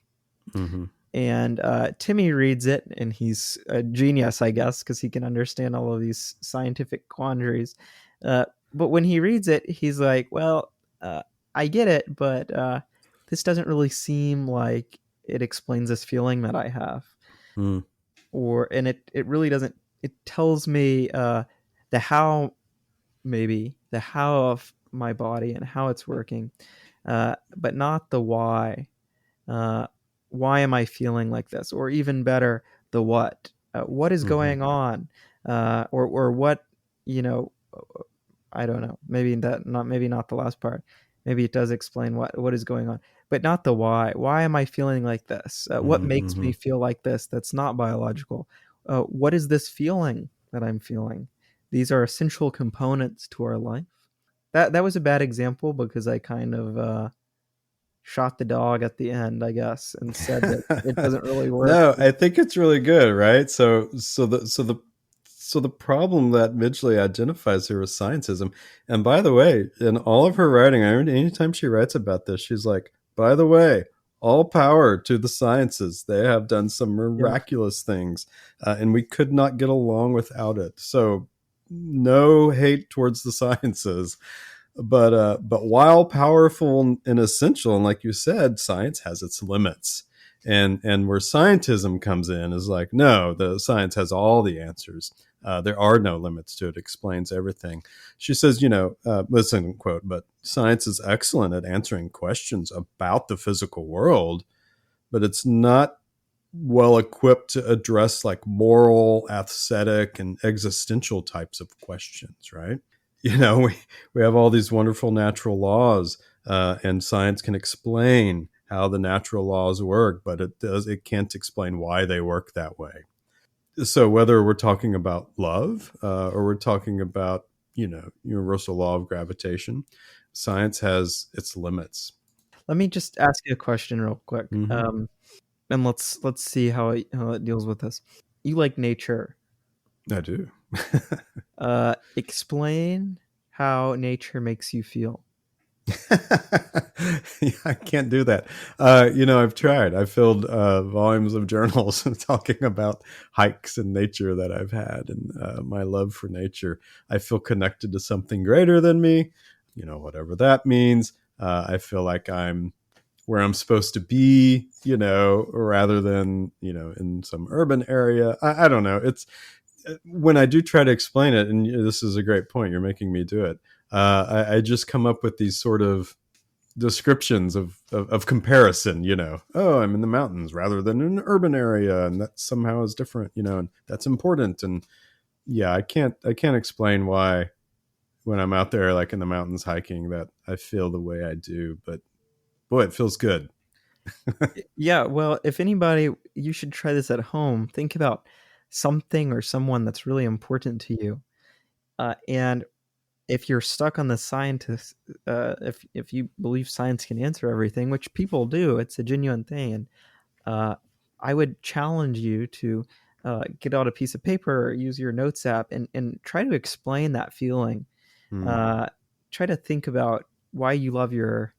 Mm-hmm. And Timmy reads it, and he's a genius, I guess, because he can understand all of these scientific quandaries. But when he reads it, he's like, "Well, I get it, but this doesn't really seem like it explains this feeling that I have." And it really doesn't. It tells me the how, maybe the how of my body and how it's working, but not the why. Uh, why am I feeling like this? Or even better, the what. What is Mm-hmm. going on? Or what, you know, I don't know. Maybe not the last part. Maybe it does explain what is going on, but not the why. Why am I feeling like this? What makes Mm-hmm. me feel like this? That's not biological. What is this feeling that I'm feeling? These are essential components to our life. That was a bad example because I kind of shot the dog at the end, I guess, and said that it doesn't really work. No, I think it's really good, right? So the problem that Midgley identifies here with scientism, and by the way, in all of her writing, anytime she writes about this, she's like, by the way, all power to the sciences. They have done some Yeah. miraculous things, and we could not get along without it. So no hate towards the sciences. But while powerful and essential, and like you said, science has its limits. And where scientism comes in is like, no, the science has all the answers. There are no limits to it. It explains everything. She says, listen, quote, but science is excellent at answering questions about the physical world, but it's not well equipped to address like moral, aesthetic, and existential types of questions, right? We have all these wonderful natural laws, and science can explain how the natural laws work, but it can't explain why they work that way. So whether we're talking about love, or we're talking about universal law of gravitation, science has its limits. Let me just ask you a question real quick, Mm-hmm. and let's see how it deals with this. You like nature. I do. Explain how nature makes you feel. Yeah, I can't do that. I've tried. I filled volumes of journals talking about hikes and nature that I've had, and my love for nature. I feel connected to something greater than me, whatever that means. I feel like I'm where I'm supposed to be, rather than, in some urban area. I don't know. It's when I do try to explain it, and this is a great point. You're making me do it. I just come up with these sort of descriptions of comparison. Oh, I'm in the mountains rather than in an urban area, and that somehow is different. And that's important. And yeah, I can't explain why when I'm out there, like in the mountains hiking, that I feel the way I do. But boy, it feels good. Yeah, well, if anybody, you should try this at home. Think about something or someone that's really important to you, and if you're stuck on the scientist, if you believe science can answer everything, which people do, it's a genuine thing. And I would challenge you to get out a piece of paper or use your notes app and try to explain that feeling. Hmm. Uh, Try to think about why you love your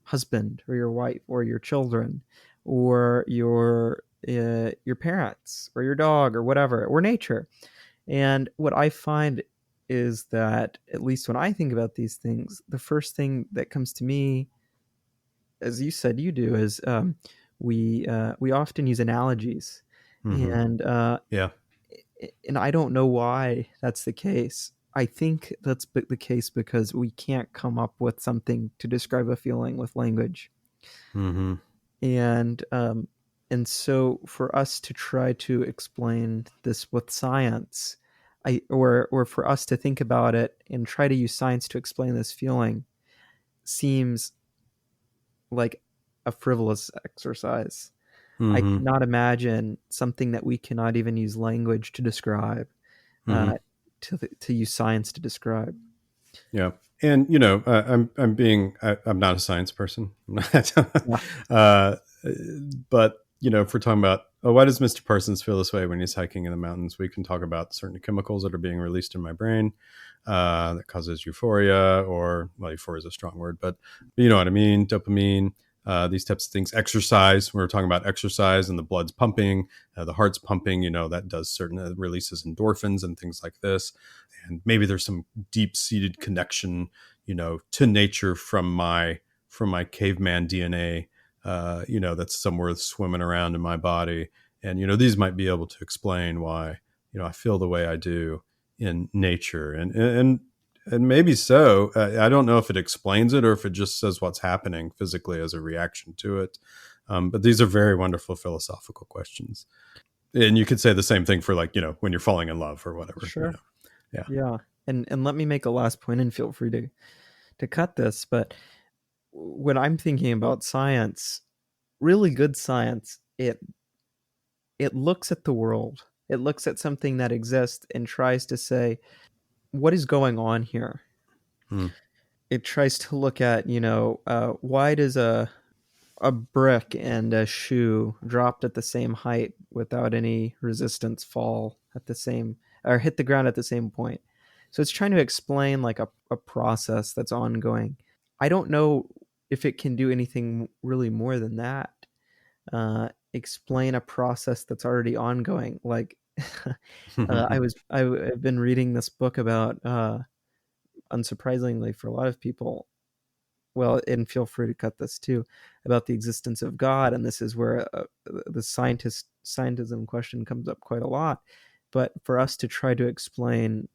husband or your wife or your children or your parents or your dog or whatever, or nature. And what I find is that, at least when I think about these things, the first thing that comes to me, as you said you do, is we often use analogies, Mm-hmm. and Yeah. I don't know why that's the case. I think that's the case because we can't come up with something to describe a feeling with language, Mm-hmm. and so for us to try to explain this with science, or for us to think about it and try to use science to explain this feeling, seems like a frivolous exercise. I Mm-hmm. cannot imagine something that we cannot even use language to describe, Mm-hmm. uh, to use science to describe. Yeah. And I'm not a science person. Yeah. uh, but if we're talking about, oh, why does Mr. Parsons feel this way when he's hiking in the mountains, we can talk about certain chemicals that are being released in my brain that causes euphoria, or, well, euphoria is a strong word, but you know what I mean, dopamine. These types of things. Exercise. We were talking about exercise and the blood's pumping, the heart's pumping. That does certain releases endorphins and things like this. And maybe there's some deep-seated connection, to nature from my caveman DNA, that's somewhere swimming around in my body. And these might be able to explain why I feel the way I do in nature, and maybe so. I don't know if it explains it or if it just says what's happening physically as a reaction to it. But these are very wonderful philosophical questions, and you could say the same thing for, like, when you're falling in love or whatever. Sure. Yeah. Yeah. And let me make a last point, and feel free to cut this. But when I'm thinking about science, really good science, it looks at the world. It looks at something that exists and tries to say, what is going on here? Hmm. it tries to look at, why does a brick and a shoe dropped at the same height without any resistance fall at the same, or hit the ground at the same point. So it's trying to explain like a process that's ongoing. I don't know if it can do anything really more than that. Explain a process that's already ongoing. Like I've been reading this book about, unsurprisingly for a lot of people, well, and feel free to cut this too, about the existence of God, and this is where the scientism question comes up quite a lot. But for us to try to explain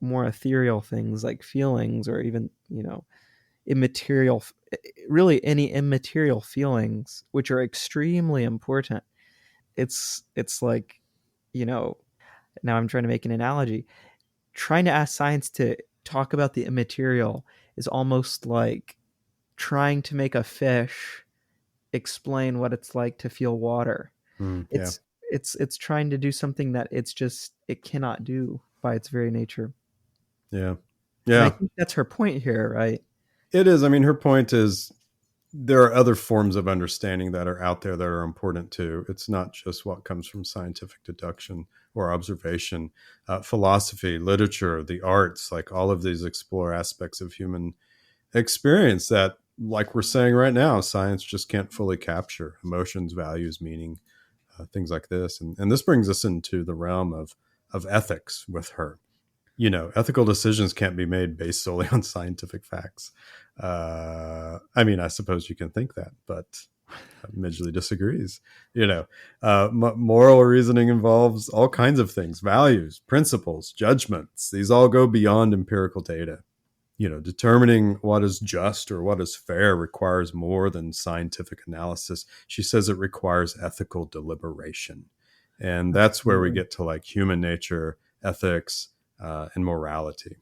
more ethereal things like feelings, or even immaterial, really any immaterial feelings, which are extremely important, it's like, now I'm trying to make an analogy. Trying to ask science to talk about the immaterial is almost like trying to make a fish explain what it's like to feel water. Yeah. It's trying to do something that it cannot do by its very nature. Yeah. And I Yeah. think that's her point here, right? It is. I mean, her point is there are other forms of understanding that are out there that are important too. It's not just what comes from scientific deduction or observation. Philosophy, literature, the arts, like all of these explore aspects of human experience that, like we're saying right now, science just can't fully capture: emotions, values, meaning, things like this. And this brings us into the realm of ethics with her. Ethical decisions can't be made based solely on scientific facts. I mean, I suppose you can think that, but Midgley disagrees. Moral reasoning involves all kinds of things: values, principles, judgments. These all go beyond empirical data. Determining what is just or what is fair requires more than scientific analysis. She says it requires ethical deliberation. And that's where we get to like human nature, ethics, and morality,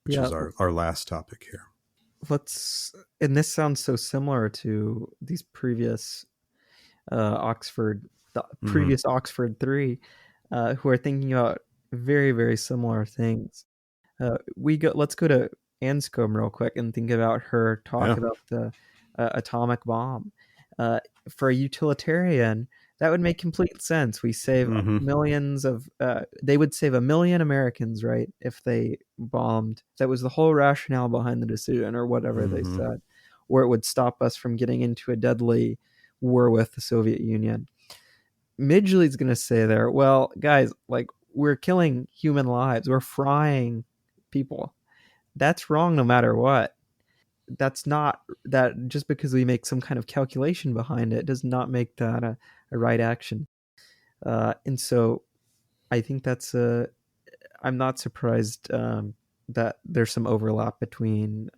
which Yeah, is our last topic here. and this sounds so similar to these previous the previous Oxford 3, who are thinking about very, very similar things. Let's go to Anscombe real quick and think about her talk Yeah. about the atomic bomb. For a utilitarian, that would make complete sense. We save millions of, they would save 1 million Americans, right, if they bombed. That was the whole rationale behind the decision, or whatever they said. Or it would stop us from getting into a deadly war with the Soviet Union. Midgley's going to say there, well, guys, like, we're killing human lives. We're frying people. That's wrong no matter what. That's not that just because we make some kind of calculation behind it does not make that a right action. And so I think I'm not surprised that there's some overlap between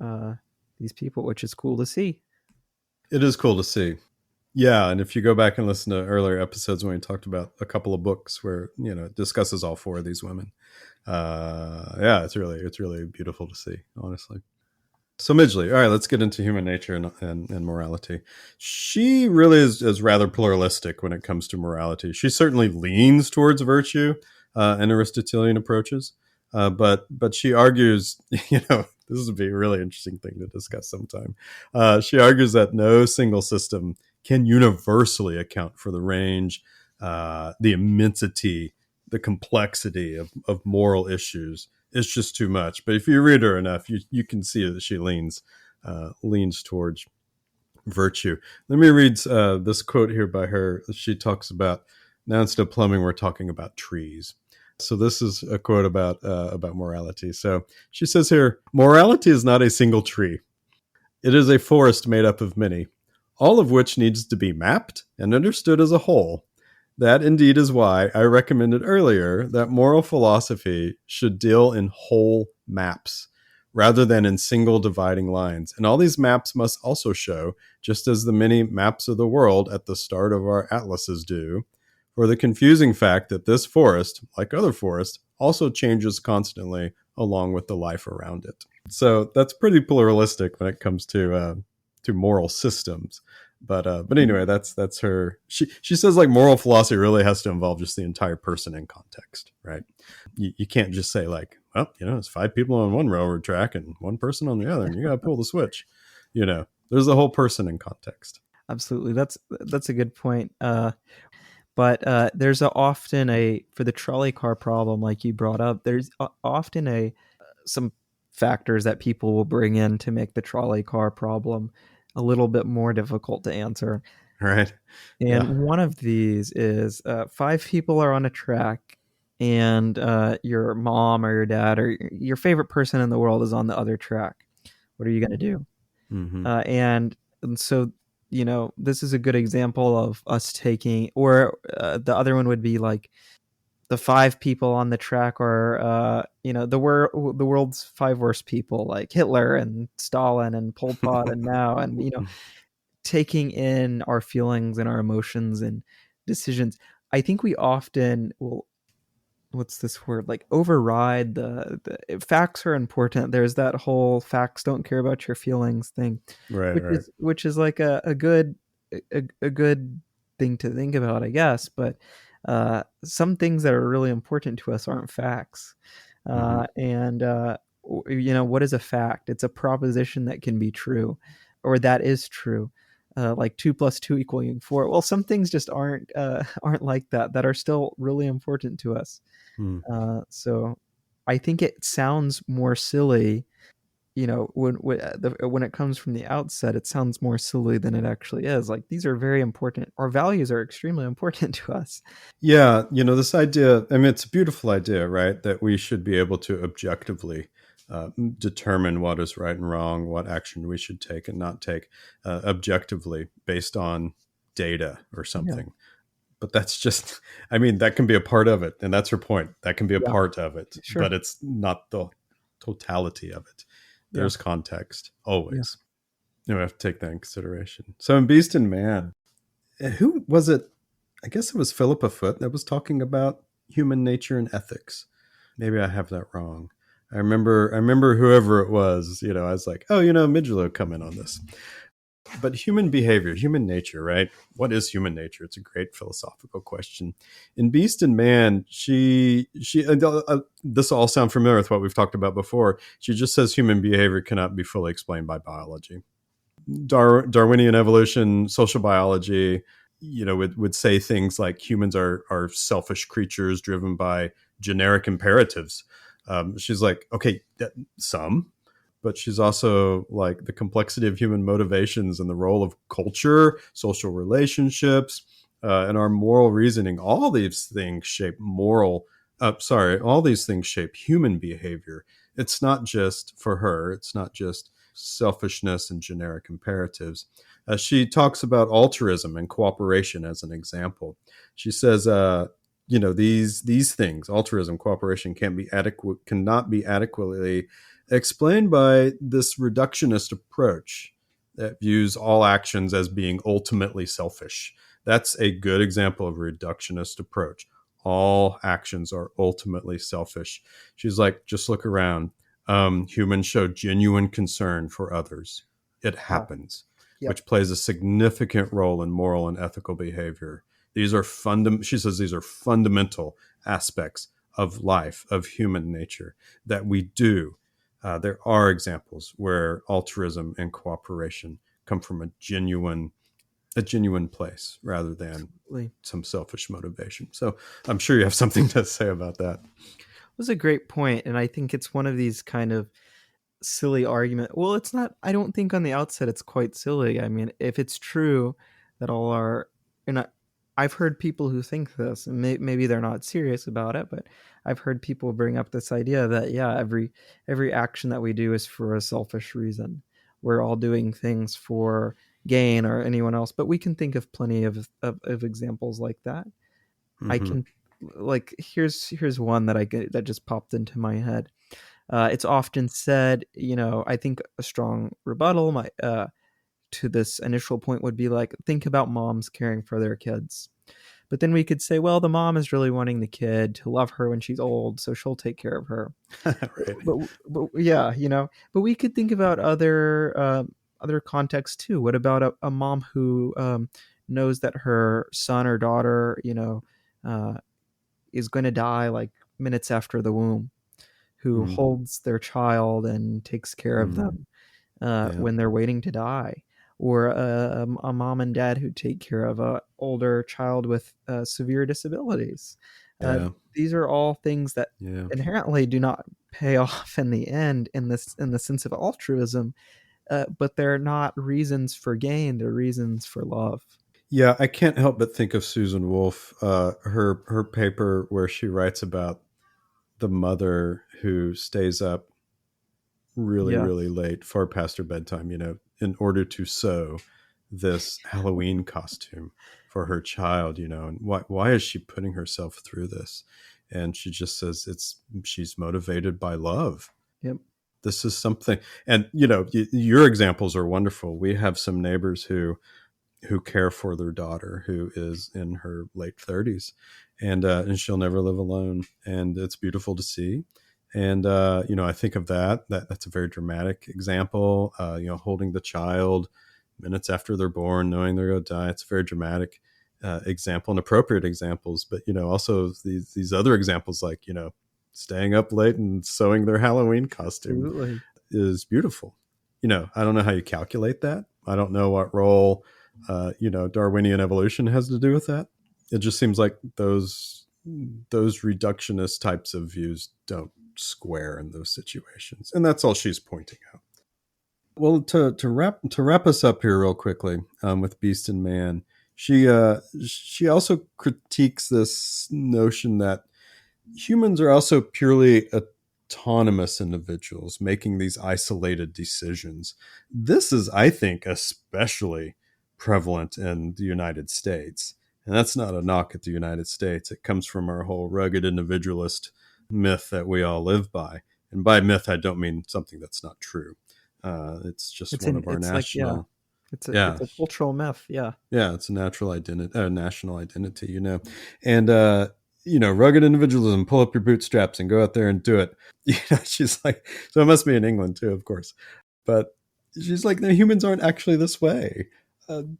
these people, which is cool to see. It is cool to see. Yeah, and if you go back and listen to earlier episodes when we talked about a couple of books where it discusses all four of these women, yeah, it's really beautiful to see, honestly. So Midgley, all right, let's get into human nature and morality. She really is rather pluralistic when it comes to morality. She certainly leans towards virtue and Aristotelian approaches, but she argues, this would be a really interesting thing to discuss sometime. She argues that no single system can universally account for the range, the immensity, the complexity of moral issues. It's just too much. But if you read her enough, you can see that she leans towards virtue. Let me read this quote here by her. She talks about, now instead of plumbing, we're talking about trees. So this is a quote about morality. So she says here, morality is not a single tree. It is a forest made up of many, all of which needs to be mapped and understood as a whole. That indeed is why I recommended earlier that moral philosophy should deal in whole maps rather than in single dividing lines. And all these maps must also show, just as the many maps of the world at the start of our atlases do, for the confusing fact that this forest, like other forests, also changes constantly along with the life around it. So that's pretty pluralistic when it comes to moral systems. But anyway, that's her. She says like moral philosophy really has to involve just the entire person in context, right? You can't just say like well, it's 5 people on one railroad track and 1 person on the other, and you got to pull the switch. There's the whole person in context. Absolutely. That's a good point. But there's often for the trolley car problem, like you brought up, there's often some factors that people will bring in to make the trolley car problem a little bit more difficult to answer. Right. And Yeah. one of these is 5 people are on a track, and your mom or your dad or your favorite person in the world is on the other track. What are you going to do? Mm-hmm. And so, this is a good example of us taking, or the other one would be like the 5 people on the track are, the world's 5 worst people, like Hitler and Stalin and Pol Pot and Mao, and taking in our feelings and our emotions and decisions. I think we often will, what's this word, like override the facts are important. There's that whole facts don't care about your feelings thing, Right. which Right. is like a good a good thing to think about, I guess. But some things that are really important to us aren't facts. Mm-hmm. And what is a fact? It's a proposition that can be true, or that is true. Like 2 + 2 = 4. Well, some things just aren't like that. That are still really important to us. Mm. So I think it sounds more silly, when it comes from the outset, it sounds more silly than it actually is. Like, these are very important. Our values are extremely important to us. Yeah, this idea, I mean, it's a beautiful idea, right? That we should be able to objectively determine what is right and wrong, what action we should take and not take objectively based on data or Yeah. something. But that's just, I mean, that can be a part of it. And that's her point. That can be a Yeah. part of it, Sure. but it's not the totality of it. Yeah. There's context always. We have to take that in consideration. So in Beast and Man, who was it? I guess it was Philippa Foot that was talking about human nature and ethics. Maybe I have that wrong. I remember whoever it was, I was like, oh, Midgley will come in on this. But human behavior, human nature, right? What is human nature? It's a great philosophical question. In Beast and Man, this all sound familiar with what we've talked about before. She just says human behavior cannot be fully explained by biology. Darwinian evolution, social biology, would say things like humans are selfish creatures driven by generic imperatives. She's like, okay, some, but she's also like the complexity of human motivations and the role of culture, social relationships, and our moral reasoning. All these things shape all these things shape human behavior. It's not just for her. It's not just selfishness and generic imperatives. She talks about altruism and cooperation as an example. She says, these things, altruism, cooperation, cannot be adequately explained by this reductionist approach that views all actions as being ultimately selfish. That's a good example of a reductionist approach. All actions are ultimately selfish. She's like, just look around. Humans show genuine concern for others. It happens, Yep. which plays a significant role in moral and ethical behavior. She says these are fundamental aspects of life, of human nature that we do. There are examples where altruism and cooperation come from a genuine place rather than Absolutely. some selfish motivation. So I'm sure you have something to say about that. It was a great point, and I think it's one of these kind of silly argument. Well, it's not. I don't think on the outset it's quite silly. I mean, if it's true that all our, and I've heard people who think this, and maybe they're not serious about it, but I've heard people bring up this idea that every action that we do is for a selfish reason. We're all doing things for gain or anyone else, but we can think of plenty of examples like that. I Mm-hmm. can, like, here's one that just popped into my head. It's often said, I think a strong rebuttal to this initial point would be like, think about moms caring for their kids. But then we could say, well, the mom is really wanting the kid to love her when she's old, so she'll take care of her. Right. But yeah, but we could think about other contexts too. What about a mom who knows that her son or daughter, is going to die like minutes after the womb, who Mhm. holds their child and takes care of Mhm. them Yeah. when they're waiting to die, or a mom and dad who take care of a older child with severe disabilities. Uh, Yeah. these are all things that Yeah. inherently do not pay off in the end in the sense of altruism, but they're not reasons for gain, they're reasons for love. Yeah, I can't help but think of Susan Wolf, her paper where she writes about the mother who stays up really, really Yes. late, far past her bedtime, in order to sew this Halloween costume for her child, and why is she putting herself through this? And she just says she's motivated by love. Yep. This is something, and your examples are wonderful. We have some neighbors who care for their daughter who is in her late 30s, and she'll never live alone, and it's beautiful to see. And I think of that's a very dramatic example. Holding the child minutes after they're born, knowing they're going to die. It's a very dramatic example and appropriate examples. But also these other examples, like staying up late and sewing their Halloween costume, Absolutely. is beautiful. I don't know how you calculate that. I don't know what role Darwinian evolution has to do with that. It just seems like those reductionist types of views don't square in those situations, and that's all she's pointing out. Well, to wrap us up here real quickly, with Beast and Man, she also critiques this notion that humans are also purely autonomous individuals making these isolated decisions. This is, I think, especially prevalent in the United States. And that's not a knock at the United States. It comes from our whole rugged individualist myth that we all live by. And by myth, I don't mean something that's not true. It's just one of our It's like, yeah, national, it's yeah, a cultural myth. Yeah. yeah, it's a natural identity, national identity, and rugged individualism. Pull up your bootstraps and go out there and do it. She's like, so it must be in England too, of course, but she's like, no, humans aren't actually this way.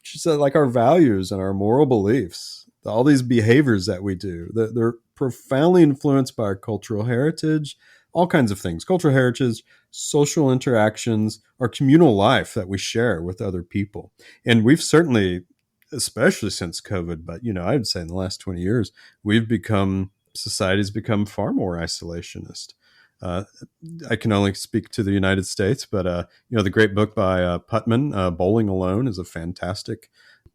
She said, like, our values and our moral beliefs, all these behaviors that we do, they're profoundly influenced by our cultural heritage, all kinds of things, cultural heritage, social interactions, our communal life that we share with other people. And we've certainly, especially since COVID, but I would say in the last 20 years, society's become far more isolationist. Uh, I can only speak to the United States, but the great book by Putman, "Bowling Alone," is a fantastic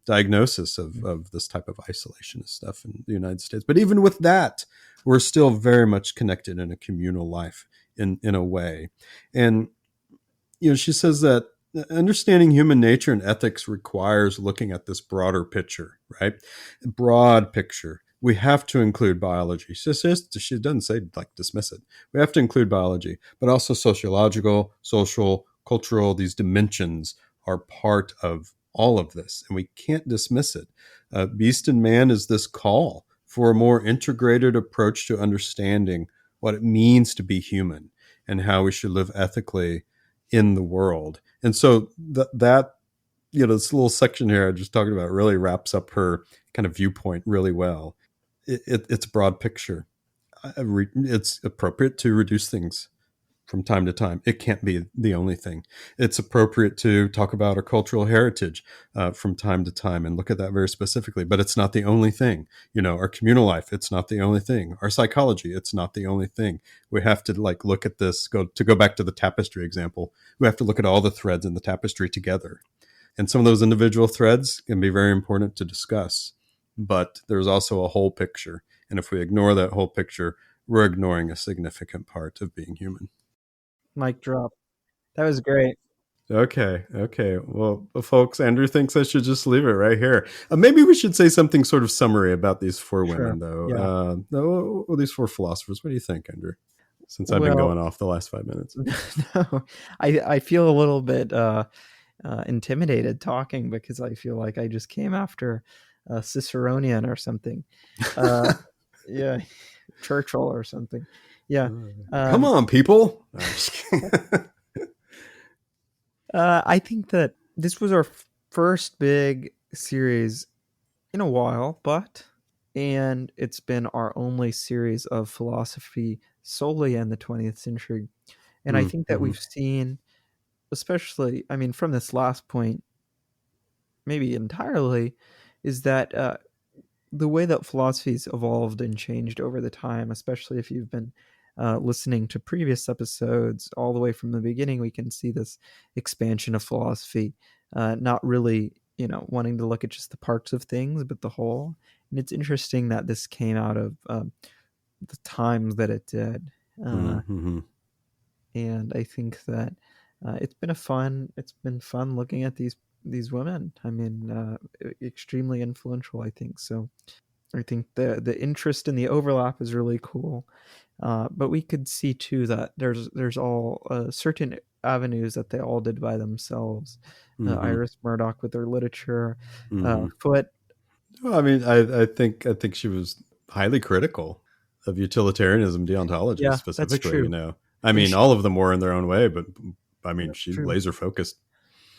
diagnosis of this type of isolationist stuff in the United States. But even with that, we're still very much connected in a communal life in a way. And she says that understanding human nature and ethics requires looking at this broader picture, right? Broad picture. We have to include biology. She doesn't say, like, dismiss it. We have to include biology, but also sociological, social, cultural, these dimensions are part of all of this, and we can't dismiss it. Beast and Man is this call for a more integrated approach to understanding what it means to be human and how we should live ethically in the world. And so that this little section here I just talking about really wraps up her kind of viewpoint really well. It's a broad picture. It's appropriate to reduce things from time to time. It can't be the only thing. It's appropriate to talk about our cultural heritage from time to time and look at that very specifically, but it's not the only thing. Our communal life, it's not the only thing. Our psychology, it's not the only thing. We have to, like, look at this, go back to the tapestry example. We have to look at all the threads in the tapestry together. And some of those individual threads can be very important to discuss, but there's also a whole picture. And if we ignore that whole picture, we're ignoring a significant part of being human. Mic drop. That was great. Okay. Well, folks, Andrew thinks I should just leave it right here. Maybe we should say something sort of summary about these four Sure. women, though. Yeah. These four philosophers. What do you think, Andrew? Since I've been Well, going off the last 5 minutes. no, I feel a little bit intimidated talking because I feel like I just came after a Ciceronian or something. Yeah, Churchill or something. Yeah. Come on, people. I think that this was our first big series in a while, and it's been our only series of philosophy solely in the 20th century. And I think that we've seen, especially, I mean, from this last point, maybe entirely, is that the way that philosophy's evolved and changed over the time, especially if you've been listening to previous episodes all the way from the beginning, we can see this expansion of philosophy, not really, wanting to look at just the parts of things, but the whole. And it's interesting that this came out of the times that it did. And I think that it's been fun looking at these women. I mean, extremely influential, I think. So I think the interest in the overlap is really cool. But we could see too that there's all certain avenues that they all did by themselves. Iris Murdoch with her literature, Foote. Well, I mean, I think she was highly critical of utilitarianism, deontology Yeah, specifically. that's true. I mean, all of them were in their own way, but I mean, she true. laser focused.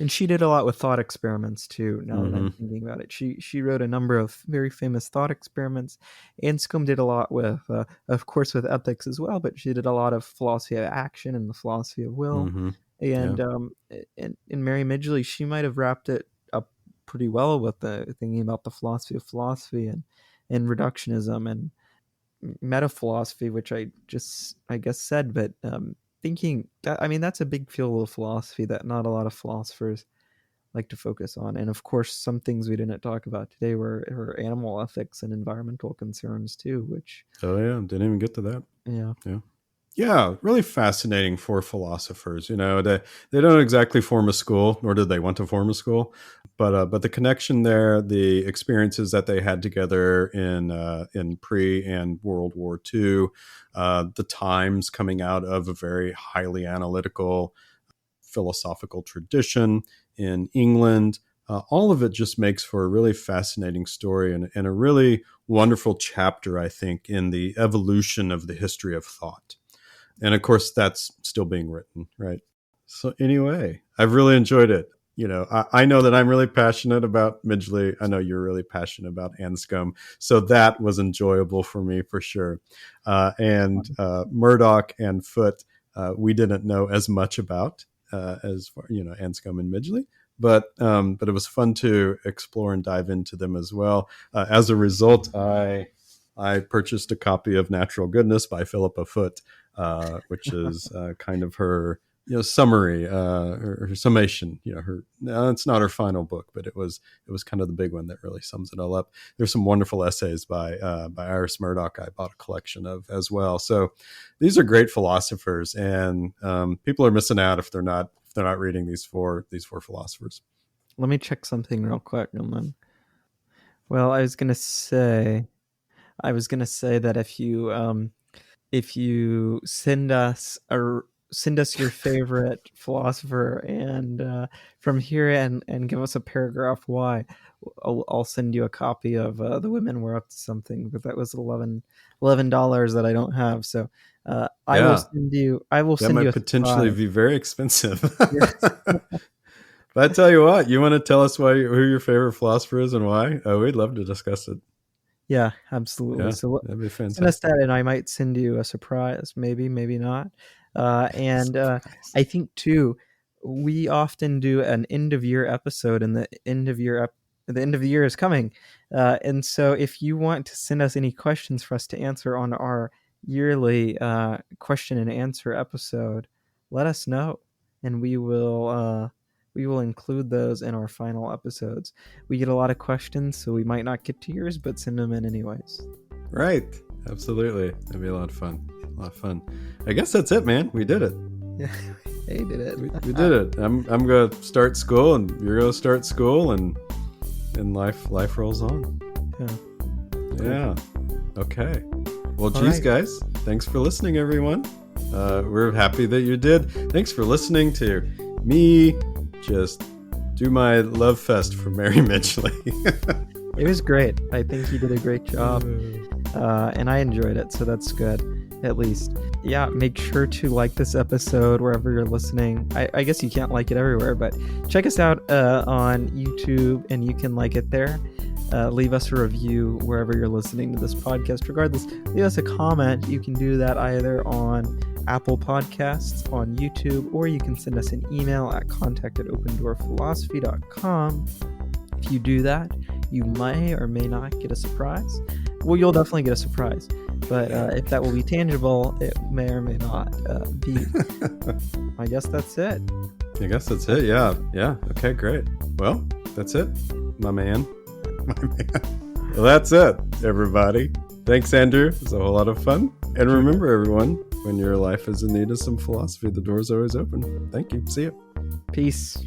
And she did a lot with thought experiments too. Now that I'm thinking about it, she wrote a number of very famous thought experiments. Anscombe did a lot with, of course, with ethics as well, but she did a lot of philosophy of action and the philosophy of will. And in Mary Midgley, she might have wrapped it up pretty well with the thinking about the philosophy of philosophy and reductionism and metaphilosophy, which I guess said, but thinking that, I mean, that's a big field of philosophy that not a lot of philosophers like to focus on. And of course, some things we didn't talk about today were animal ethics and environmental concerns too, which didn't even get to that. Yeah, really fascinating for philosophers. They don't exactly form a school, nor did they want to form a school, but the connection there, the experiences that they had together in pre and World War II, the times coming out of a very highly analytical philosophical tradition in England. All of it just makes for a really fascinating story and a really wonderful chapter, I think, in the evolution of the history of thought. And of course, that's still being written, right? So anyway, I've really enjoyed it. I know that I'm really passionate about Midgley. I know you're really passionate about Anscombe. So that was enjoyable for me for sure. And Murdoch and Foote, we didn't know as much about as far, Anscombe and Midgley. But it was fun to explore and dive into them as well. As a result, I purchased a copy of Natural Goodness by Philippa Foote, which is kind of her summary, her summation. It's not her final book, but it was kind of the big one that really sums it all up. There's some wonderful essays by Iris Murdoch I bought a collection of as well. So these are great philosophers, and people are missing out if they're not reading these four philosophers. Let me check something real quick, and then. Well, I was gonna say that if you send us your favorite philosopher and from here and give us a paragraph why, I'll send you a copy of The Women Were Up to Something. But that was $11 that I don't have, so I will send you. That might potentially be very expensive. But I tell you what, you want to tell us who your favorite philosopher is and why? We'd love to discuss it. Yeah, absolutely. Yeah, so that'd be fantastic. Send us that, and I might send you a surprise. Maybe not. I think too, we often do an end of year episode, and the end of the year is coming. And so, if you want to send us any questions for us to answer on our yearly question and answer episode, let us know, and we will include those in our final episodes. We get a lot of questions, so we might not get to yours, but send them in anyways. Right. Absolutely. That'd be a lot of fun. I guess that's it, man. We did it. Yeah, we did it. We did it. I'm going to start school, and you're going to start school, and life rolls on. Yeah. Okay. Well, geez, guys, thanks for listening, everyone. We're happy that you did. Thanks for listening to me just do my love fest for Mary Midgley. It was great. I think you did a great job, and I enjoyed it, so that's good, at least. Yeah, make sure to like this episode wherever you're listening. I guess you can't like it everywhere, but check us out on YouTube, and you can like it there. leave us a review wherever you're listening to this podcast. Regardless, leave us a comment. You can do that either on Apple Podcasts, on YouTube, or you can send us an email at contact@opendoorphilosophy.com. If you do that, you may or may not get a surprise. Well, you'll definitely get a surprise. But if that will be tangible, it may or may not be. I guess that's it. Yeah. Okay, great. Well, that's it, my man. Well, that's it, everybody. Thanks, Andrew. It was a whole lot of fun. And remember, everyone, when your life is in need of some philosophy, the door's always open. Thank you. See you. Peace.